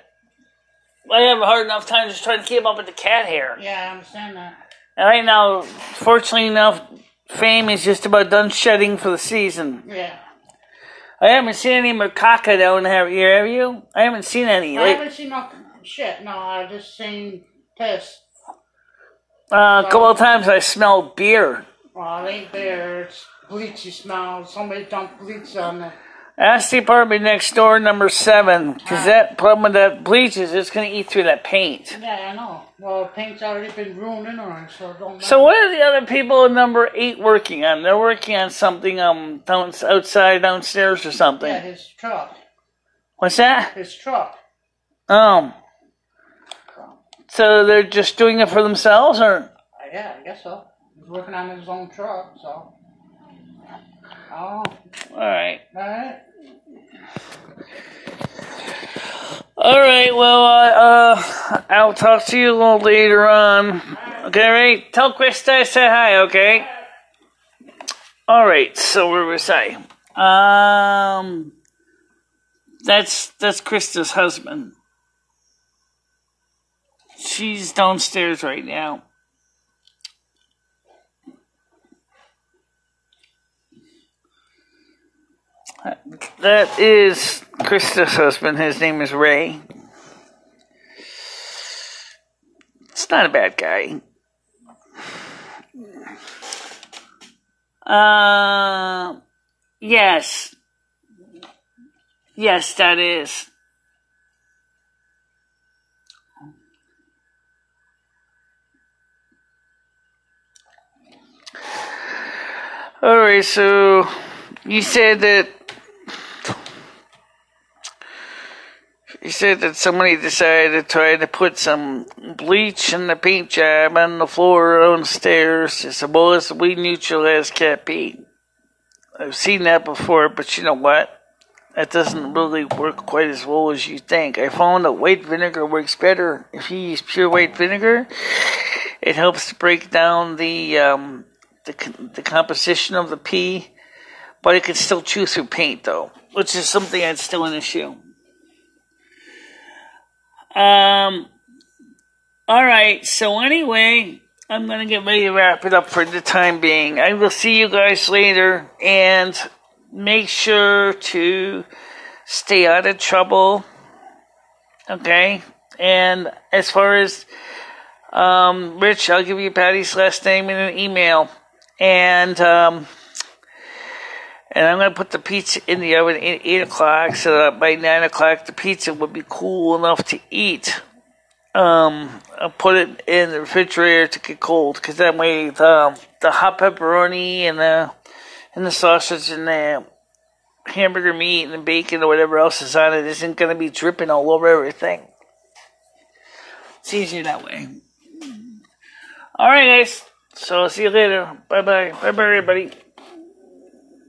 I have a hard enough time just trying to keep up with the cat hair. Yeah, I understand that. And right now, fortunately enough, Fame is just about done shedding for the season. Yeah. I haven't seen any macaca down here, have you? I haven't seen any. I haven't seen no shit, no, I've just seen piss. A couple of times I smelled beer. Well, it ain't beer, it's bleach you smell. Somebody dumped bleach on the Ask the apartment next door, number 7, because that problem with that bleach is it's going to eat through that paint. Yeah, I know. Well, paint's already been ruined anyway, so it don't matter. So what are the other people in number 8 working on? They're working on something outside, downstairs or something. Yeah, his truck. What's that? His truck. So they're just doing it for themselves, or? Yeah, I guess so. He's working on his own truck, so. Oh. Alright. Alright. Alright, well, I'll talk to you a little later on. Okay, right? Tell Krista I say hi, okay? Alright, so where was I? That's Krista's husband. She's downstairs right now. That is Krista's husband. His name is Ray. It's not a bad guy. Yes. Yes, that is. Alright, so you said that somebody decided to try to put some bleach in the paint job on the floor downstairs. It's supposed to be neutral as cat pee. I've seen that before, but you know what? That doesn't really work quite as well as you think. I found that white vinegar works better. If you use pure white vinegar, it helps to break down the composition of the pee, but it can still chew through paint, though, which is something that's still an issue. Alright, so anyway, I'm going to get ready to wrap it up for the time being. I will see you guys later, and make sure to stay out of trouble, okay? And as far as Rich, I'll give you Patty's last name in an email, and I'm going to put the pizza in the oven at 8 o'clock so that by 9 o'clock the pizza would be cool enough to eat. I'll put it in the refrigerator to get cold, because that way the hot pepperoni and the sausage and the hamburger meat and the bacon or whatever else is on it isn't going to be dripping all over everything. It's easier that way. Alright guys, so I'll see you later. Bye bye. Bye bye everybody.